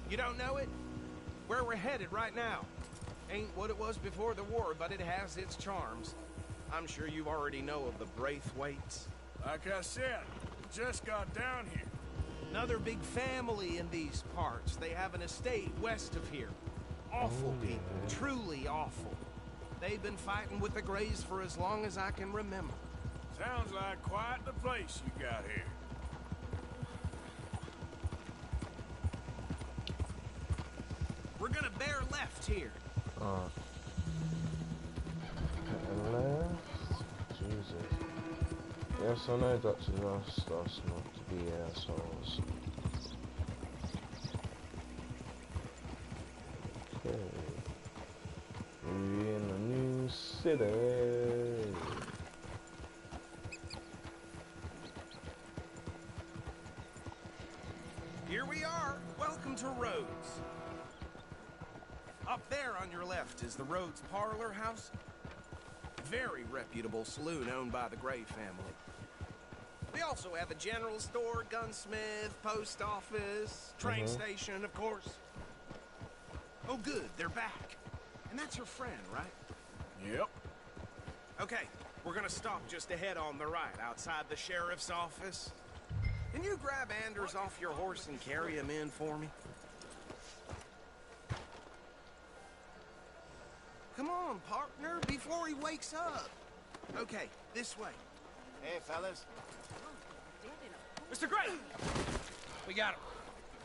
You don't know it? Where we're headed right now. Ain't what it was before the war, but it has its charms. I'm sure you already know of the Braithwaites. Like I said, we just got down here. Another big family in these parts. They have an estate west of here. Awful people, truly awful. They've been fighting with the Grays for as long as I can remember. Sounds like quite the place you got here. We're gonna bear left here. Alright. Left. Jesus. Yes, I know Dutch's asked us not to be assholes. Okay. We're in a new city. Here we are. Welcome to Rhodes. Up there on your left is the Rhodes Parlor House. Very reputable saloon owned by the Gray family. We also have a general store, gunsmith, post office, train station, of course. Oh, good, they're back. And that's her friend, right? Yep. Okay, we're gonna stop just ahead on the right, outside the sheriff's office. Can you grab Anders off your horse and carry him in for me? Come on, partner, before he wakes up. Okay, this way. Hey, fellas. Mr. Gray! We got him.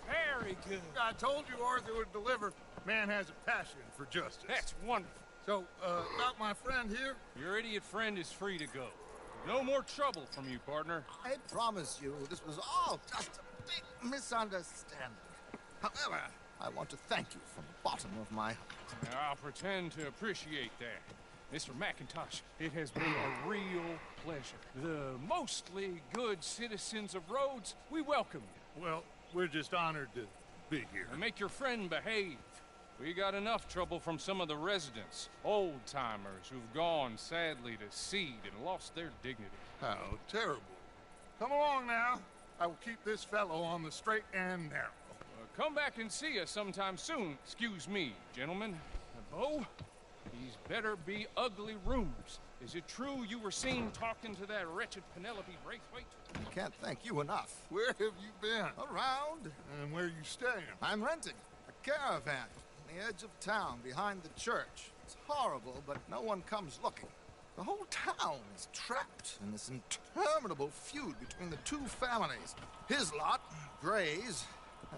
Very good. I told you Arthur would deliver. Man has a passion for justice. That's wonderful. So, about my friend here? Your idiot friend is free to go. No more trouble from you, partner. I promise you, this was all just a big misunderstanding. However, I want to thank you from the bottom of my heart. Now, I'll pretend to appreciate that. Mr. McIntosh, it has been a real pleasure. The mostly good citizens of Rhodes, we welcome you. Well, we're just honored to be here. And make your friend behave. We got enough trouble from some of the residents, old-timers who've gone, sadly, to seed and lost their dignity. How terrible. Come along now. I will keep this fellow on the straight and narrow. Come back and see us sometime soon. Excuse me, gentlemen. Bo, These better be ugly rumors. Is it true you were seen talking to that wretched Penelope Braithwaite? I can't thank you enough. Where have you been? Around. And where you staying? I'm renting a caravan on the edge of town behind the church. It's horrible, but no one comes looking. The whole town is trapped in this interminable feud between the two families. His lot, Gray's,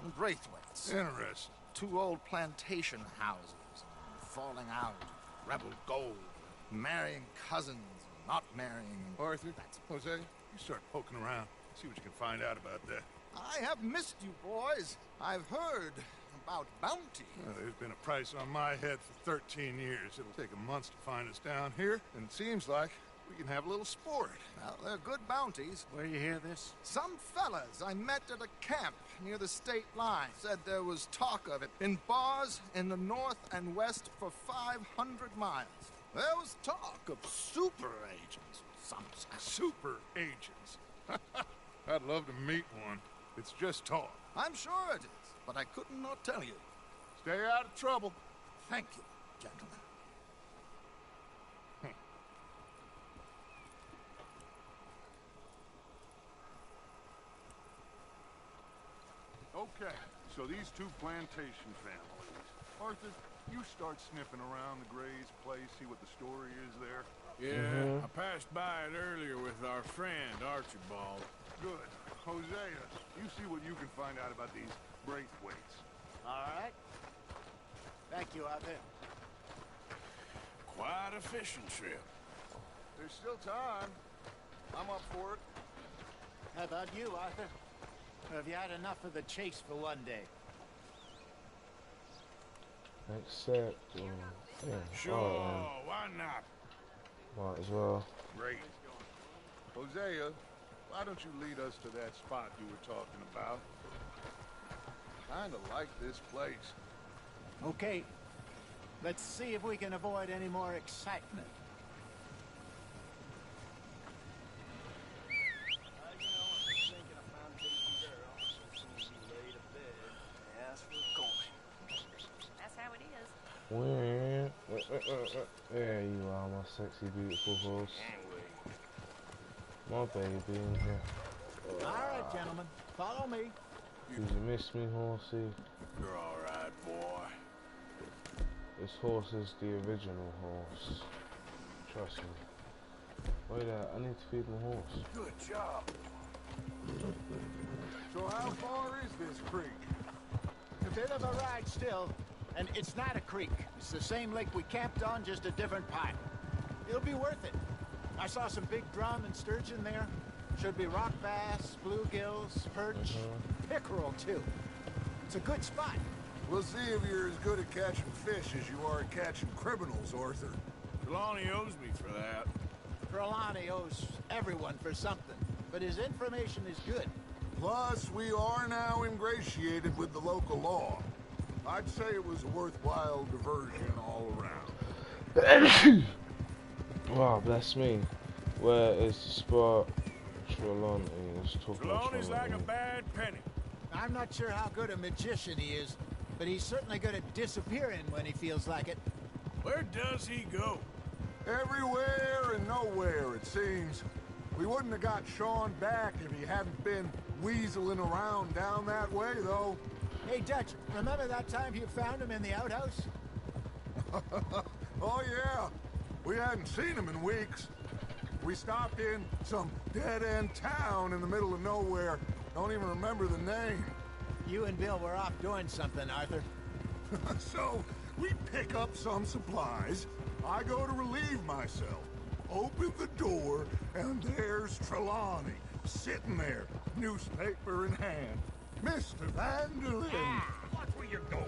and Braithwaite's. Interesting. Two old plantation houses, falling out, rebel gold, marrying cousins, not marrying. Arthur, Jose, you start poking around. See what you can find out about that. I have missed you, boys. I've heard about bounty. Well, there's been a price on my head for 13 years. It'll take a month to find us down here, and it seems like we can have a little sport. Well, they're good bounties. Where do you hear this? Some fellas I met at a camp near the state line said there was talk of it in bars in the north and west for 500 miles. There was talk of super agents, some Super agents. I'd love to meet one. It's just talk. I'm sure it is, but I couldn't not tell you. Stay out of trouble. Thank you, gentlemen. Okay, so these two plantation families. Arthur, you start sniffing around the Gray's place, see what the story is there. Yeah, I passed by it earlier with our friend, Archibald. Good. Hosea, you see what you can find out about these Braithwaites. All right. Thank you, Arthur. Quite a fishing trip. There's still time. I'm up for it. How about you, Arthur? Or have you had enough of the chase for one day? Except, yeah. Sure, Alright, why not? might as well. Great. Hosea, why don't you lead us to that spot you were talking about? Kinda like this place. Okay. Let's see if we can avoid any more excitement. There you are, my sexy, beautiful horse. My baby in here. All right, gentlemen. Follow me. Did you miss me, horsey? You're all right, boy. This horse is the original horse. Trust me. Wait I need to feed my horse. Good job. So how far is this creek? A bit of a ride still. And it's not a creek. It's the same lake we camped on, just a different pipe. It'll be worth it. I saw some big drum and sturgeon there. Should be rock bass, bluegills, perch, pickerel too. It's a good spot. We'll see if you're as good at catching fish as you are at catching criminals, Arthur. Trelawney owes me for that. Trelawney owes everyone for something, but his information is good. Plus, we are now ingratiated with the local law. I'd say it was a worthwhile diversion all around. Wow, bless me. Where is the spot? Trelawney. Let's talk about Trelawney's like a Trelawney. bad penny. I'm not sure how good a magician he is, but he's certainly good at disappearing when he feels like it. Where does he go? Everywhere and nowhere, it seems. We wouldn't have got Sean back if he hadn't been weaseling around down that way, though. Hey, Dutch, remember that time you found him in the outhouse? Oh, yeah. We hadn't seen him in weeks. We stopped in some dead-end town in the middle of nowhere. Don't even remember the name. You and Bill were off doing something, Arthur. So, we pick up some supplies. I go to relieve myself. Open the door, and there's Trelawney, sitting there, newspaper in hand. Mr. Vanderlyn! Watch where you're going.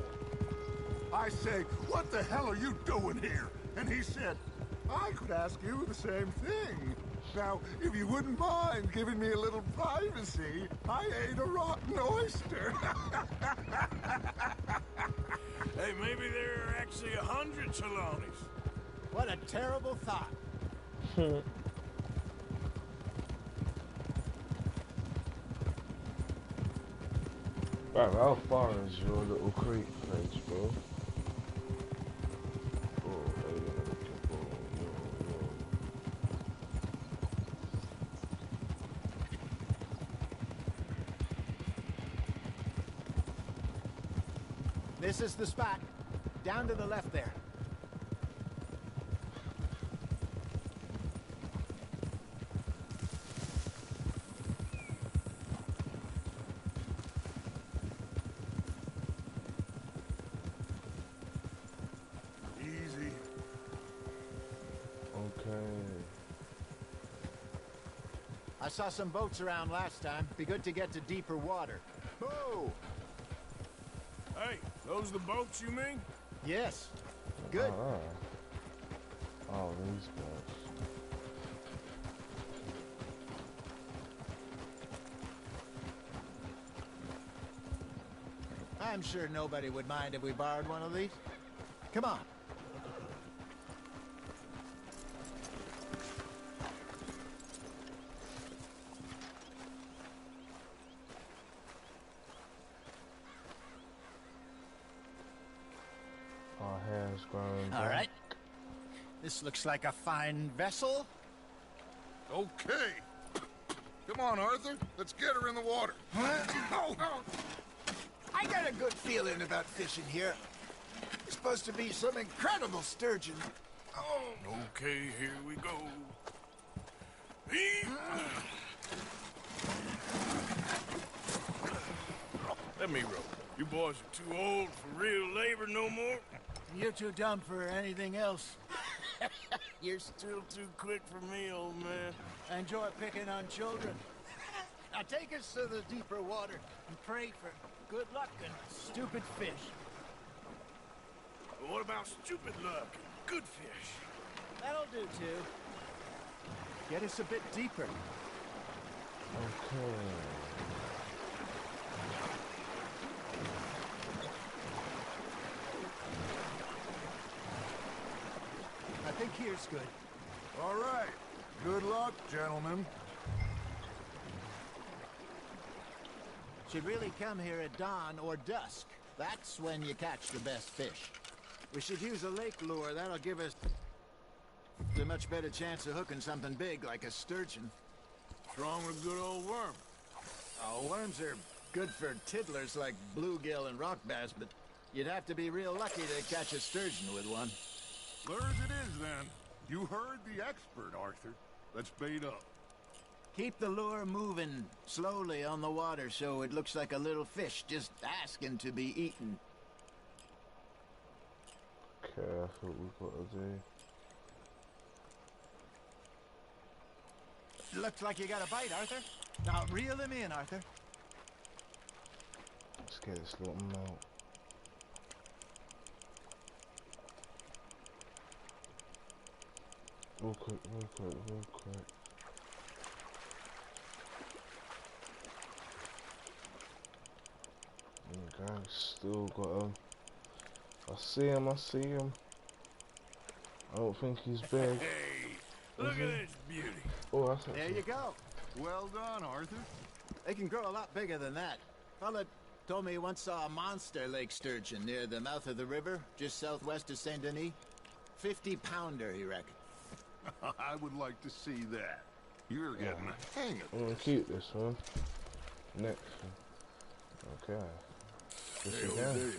I say, what the hell are you doing here? And he said, I could ask you the same thing. Now, if you wouldn't mind giving me a little privacy, I ate a rotten oyster. Hey, maybe there are actually 100 Trelawneys. What a terrible thought. Right, how far is your little creek place, bro? Oh, This is the spot. Down to the left there. Easy. Okay. I saw some boats around last time. Be good to get to deeper water. Oh! Hey, those the boats you mean? Yes. Good. Oh, these boats. I'm sure nobody would mind if we borrowed one of these. Come on. Our hair's growing. All right. This looks like a fine vessel. Okay. Come on, Arthur. Let's get her in the water. I got a good feeling about fishing here. It's supposed to be some incredible sturgeon. Oh, Okay, here we go. Let me row. You boys are too old for real labor no more. You're too dumb for anything else. You're still too quick for me, old man. I enjoy picking on children. Now take us to the deeper water and pray for good luck and stupid fish. But what about stupid luck and good fish? That'll do, too. Get us a bit deeper. Okay. I think here's good. All right. Good luck, gentlemen. Should really come here at dawn or dusk. That's when you catch the best fish. We should use a lake lure. That'll give us a much better chance of hooking something big like a sturgeon. Wrong with a good old worm. Oh, worms are good for tiddlers like bluegill and rock bass, but you'd have to be real lucky to catch a sturgeon with one. Lure as it is, then. You heard the expert, Arthur. Let's bait up. Keep the lure moving slowly on the water so it looks like a little fish just asking to be eaten. Okay, that's what we've got to do. Looks like you got a bite, Arthur. Now reel him in, Arthur. Let's get this little melt. Real quick, real quick, real quick. Okay, still got him. I see him, I see him. I don't think he's big. Hey, look at this beauty. Oh, that's There you go. Well done, Arthur. They can grow a lot bigger than that. Fella told me he once saw a monster lake sturgeon near the mouth of the river, just southwest of Saint Denis. 50-pounder, he reckoned. I would like to see that. You're getting a hang of I'm gonna keep this one. Next one. Okay. This Hey, again. Hosea, you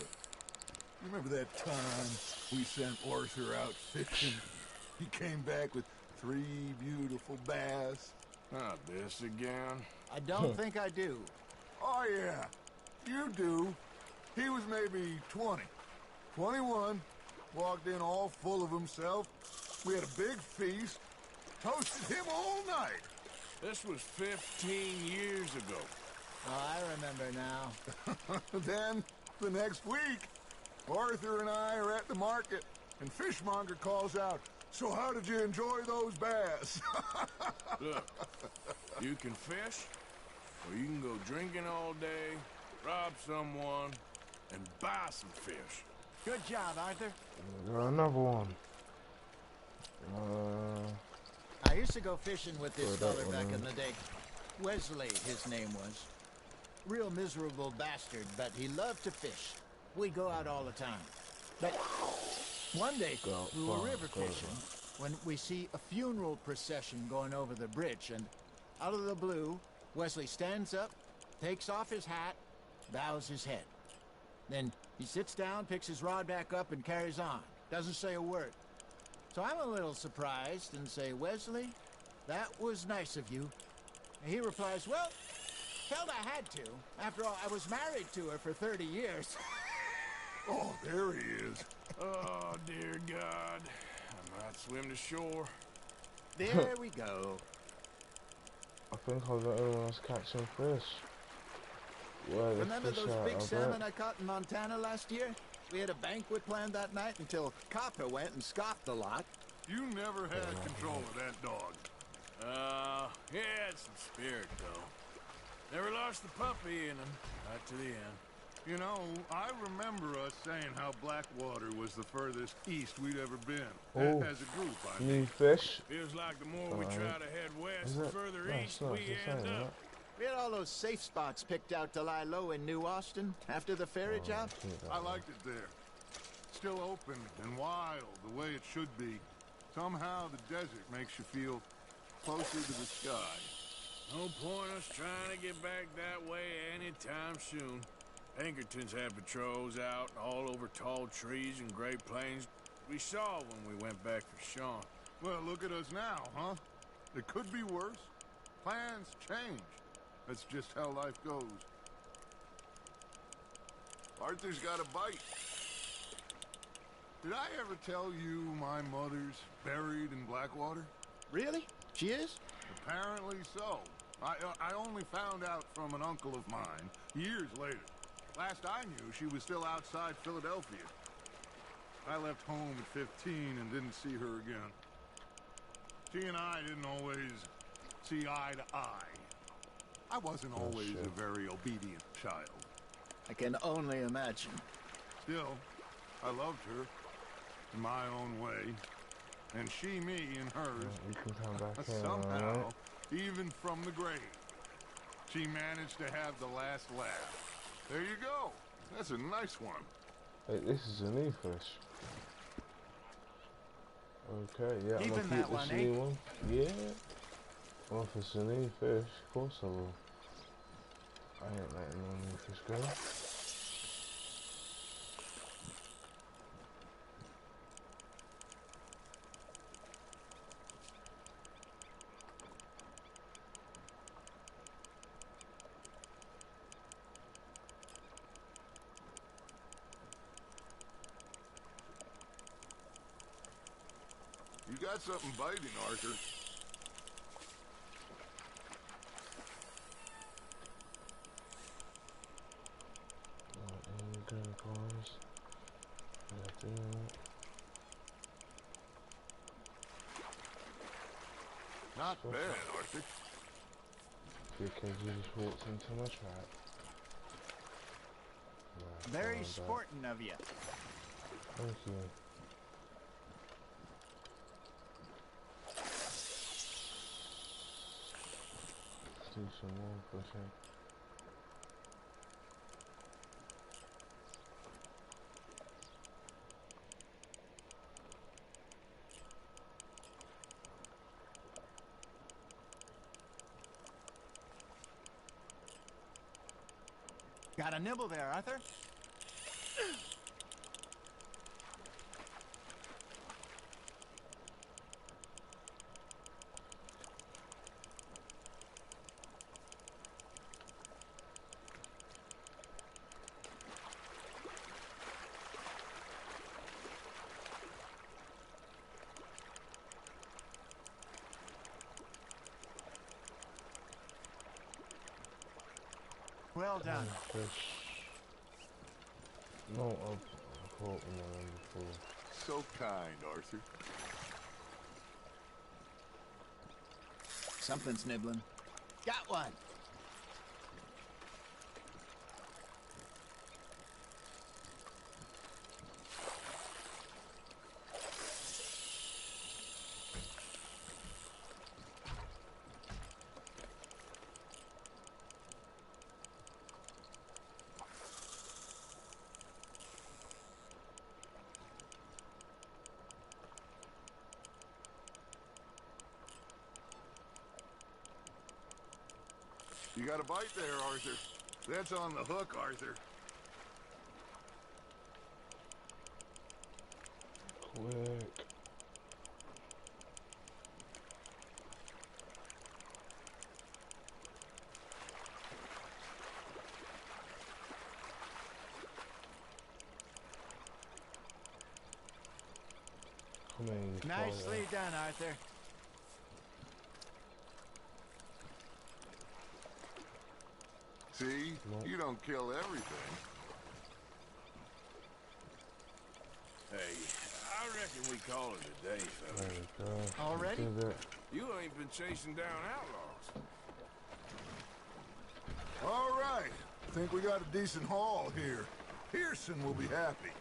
remember that time we sent Arthur out fishing? He came back with 3 beautiful bass. Not this again. I don't think I do. Oh, yeah. You do. He was maybe 20. 21. Walked in all full of himself. We had a big feast. Toasted him all night. This was 15 years ago. Oh, I remember now. Then, the next week, Arthur and I are at the market, and Fishmonger calls out, "So how did you enjoy those bass?" Look, you can fish, or you can go drinking all day, rob someone, and buy some fish. Good job, Arthur. Got another one. I used to go fishing with this Throw that fella one back in. in the day. Wesley, his name was. Real miserable bastard, but he loved to fish. We'd go out all the time. But one day, Go we were far, river go fishing when we see a funeral procession going over the bridge, and out of the blue, Wesley stands up, takes off his hat, bows his head. Then He sits down, picks his rod back up, and carries on. Doesn't say a word. So I'm a little surprised and say, Wesley, that was nice of you. And he replies, well, felt I had to. After all, I was married to her for 30 years. Oh, there he is. Oh, dear God. I might swim to shore. There we go. I think I was the only one catching fish. Where the Remember fish those at, big I salmon bet. I caught in Montana last year? We had a banquet planned that night until Copper went and scoffed the lot. You never had control of that dog. He had some spirit, though. Never lost the puppy in him, right to the end. You know, I remember us saying how Blackwater was the furthest east we'd ever been. Oh, As a group, I mean. new fish. Feels like the more we try to head west, Is the it? further No, east it's not. we It's the end same, up. We had all those safe spots picked out to lie low in New Austin after the ferry job. I liked it there. Still open and wild, the way it should be. Somehow the desert makes you feel closer to the sky. No point us trying to get back that way anytime soon. Pinkertons had patrols out all over tall trees and Great Plains. We saw when we went back for Sean. Well, look at us now, huh? It could be worse. Plans change. That's just how life goes. Arthur's got a bite. Did I ever tell you my mother's buried in Blackwater? Really? She is? Apparently so. I only found out from an uncle of mine years later. Last I knew, she was still outside Philadelphia. I left home at 15 and didn't see her again. She and I didn't always see eye to eye. I wasn't always a very obedient child. I can only imagine. Still, I loved her in my own way, and she me in hers. You can come back in, Somehow, alright? even from the grave, she managed to have the last laugh. There you go. That's a nice one. Hey, this is a new fish. Okay, yeah, I'm Keeping gonna that keep this one, new one. Yeah. Well, if it's a new fish, of course I will. I ain't letting no new fish go. You got something biting, Arthur. Alright, there you go, guys. Yeah, doing it. Not bad, Arthur. Because you just walked into my trap. Nah, Very fine, sporting of you. but thank you. Do some more fishing. Got a nibble there, Arthur? Well done. Fish. No, I've caught one before. So kind, Arthur. Something's nibbling. Got one. You got a bite there, Arthur. That's on the hook, Arthur. Come here, you Nicely done, Arthur. See? You don't kill everything. Hey, I reckon we call it a day, fellas. Already? You ain't been chasing down outlaws. All right. Think we got a decent haul here. Pearson will be happy.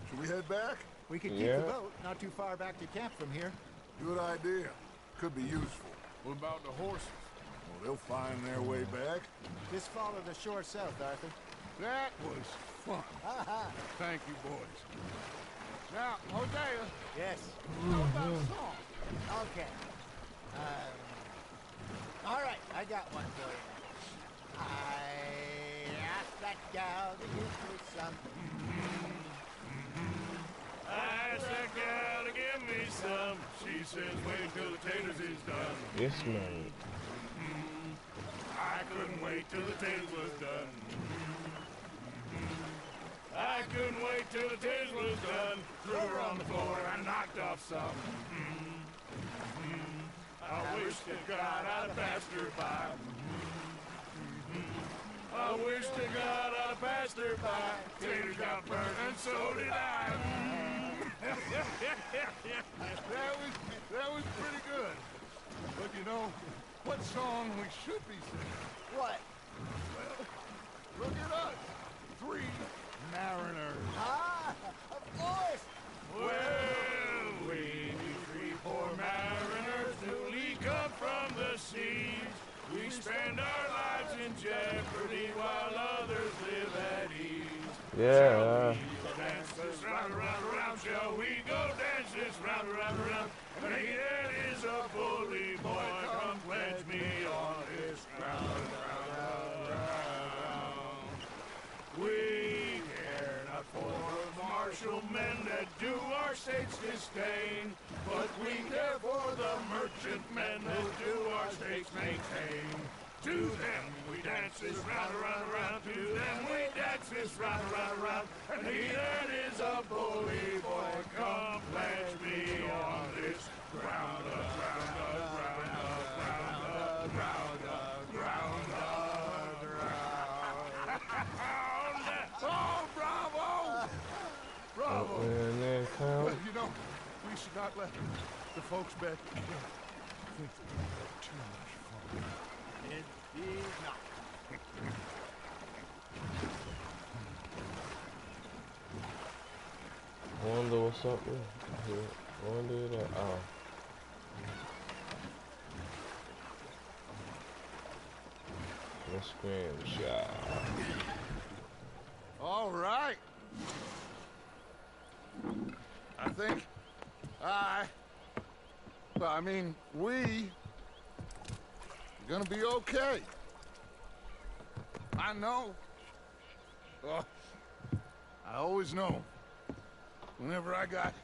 Should we head back? We could keep the boat not too far back to camp from here. Good idea. Could be useful. What about the horses? Well, they'll find their way back. Just follow the shore south, Arthur. That was fun. Thank you, boys. Now, Hosea. Yes. How about a song? Okay. All right, I got one for you. I asked that gal to give me some. I asked that gal to give me some. She says wait till the taters is done. Yes, man. I couldn't wait till the taters was done. I couldn't wait till the taters was done. Threw her on the floor and knocked off some. I wish to God I'd have passed her by. I wish to God I'd have passed her by. Taters got burnt and so did I. That was pretty good. But you know, what song we should be singing? What? Well, look at us. 3 mariners. Ah, of course. Well, we 3 poor mariners newly come from the seas. We spend our lives in jeopardy while others live at ease. Yeah. Dance this round, around, around. Shall we go dance this round, around, around? And he that is a bully boy, come pledge me on this ground, ground. We care not for martial men that do our state's disdain, but we care for the merchant men that do our state's maintain. To them we dance this round, around, around. To them we dance this round, around, around. And he that is a bully boy, come pledge me on this ground, ground, ground, ground, ground, ground, ground. Oh, bravo! Bravo! And then come. Well, you know, we should not let the folks back here think that we had too much fun. Indeed not. Wonder what's up there. Wonder that. Oh. The scrim shot. All right. I think we gonna be okay. I know. Oh, I always know. Whenever I got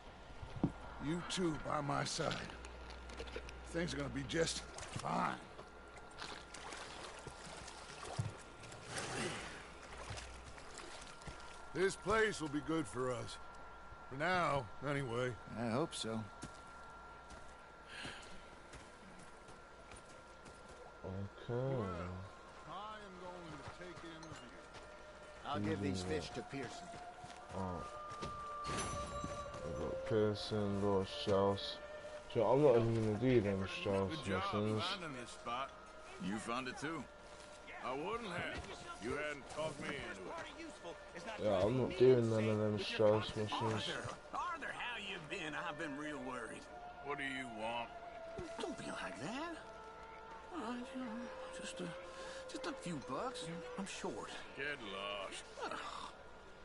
you two by my side, things are gonna be just fine. This place will be good for us. For now, anyway. I hope so. Okay. Well, I am going to take in the view. I'll give these fish to Pearson. We got Pearson, Lord Strauss. So I'm not even gonna do them Strauss Good job missions. finding this spot. You found it too. I wouldn't have. You hadn't talked me into it. Yeah, I'm not doing none of them Strauss missions. Arthur, how you been? I've been real worried. What do you want? Don't be like that. All right, you know, just a few bucks. I'm short. Get lost.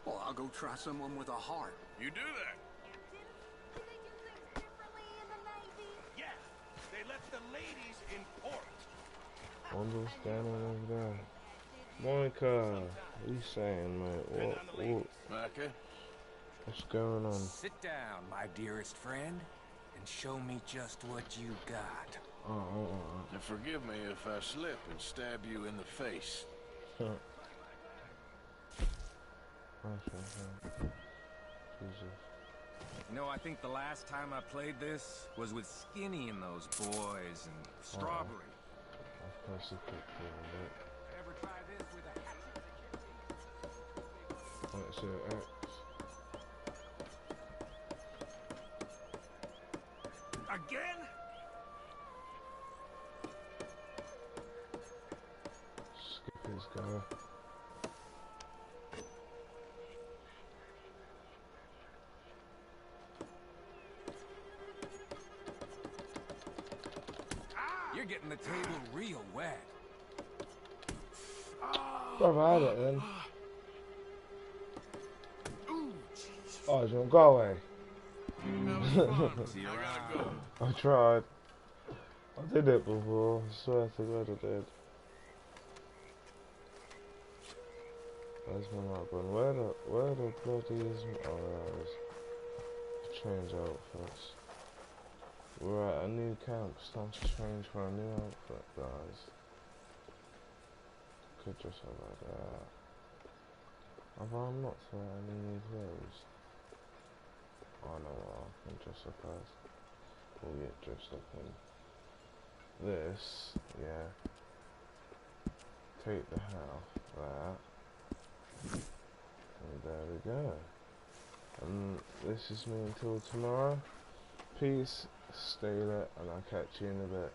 Well, I'll go try someone with a heart. You do that. Yeah, they left the ladies in port. Wonder what's going on over there. Monica, what are you saying, mate? Micah? What's going on? Sit down, my dearest friend, and show me just what you got. And forgive me if I slip and stab you in the face. Jesus. You know, I think the last time I played this was with Skinny and those boys and Strawberry. Of course you could do it. Ever try this with a hatchet? Let's do X. Again? Skip his go. You're getting the table real wet. Brother, I had it then. Oh, do you want to go away? See you around. I tried. I did it before. I swear to God I did. Where's my map gone? Where the bloody is my... Oh, there it is. Change outfits. We're at a new camp. It's time to change for a new outfit, guys. Could just have like that. Although I'm not for any new clothes. Oh no, I can dress up as. We'll get dressed up in this, yeah. Take the hat off that. And there we go. And this is me until tomorrow. Peace, stay lit, and I'll catch you in a bit.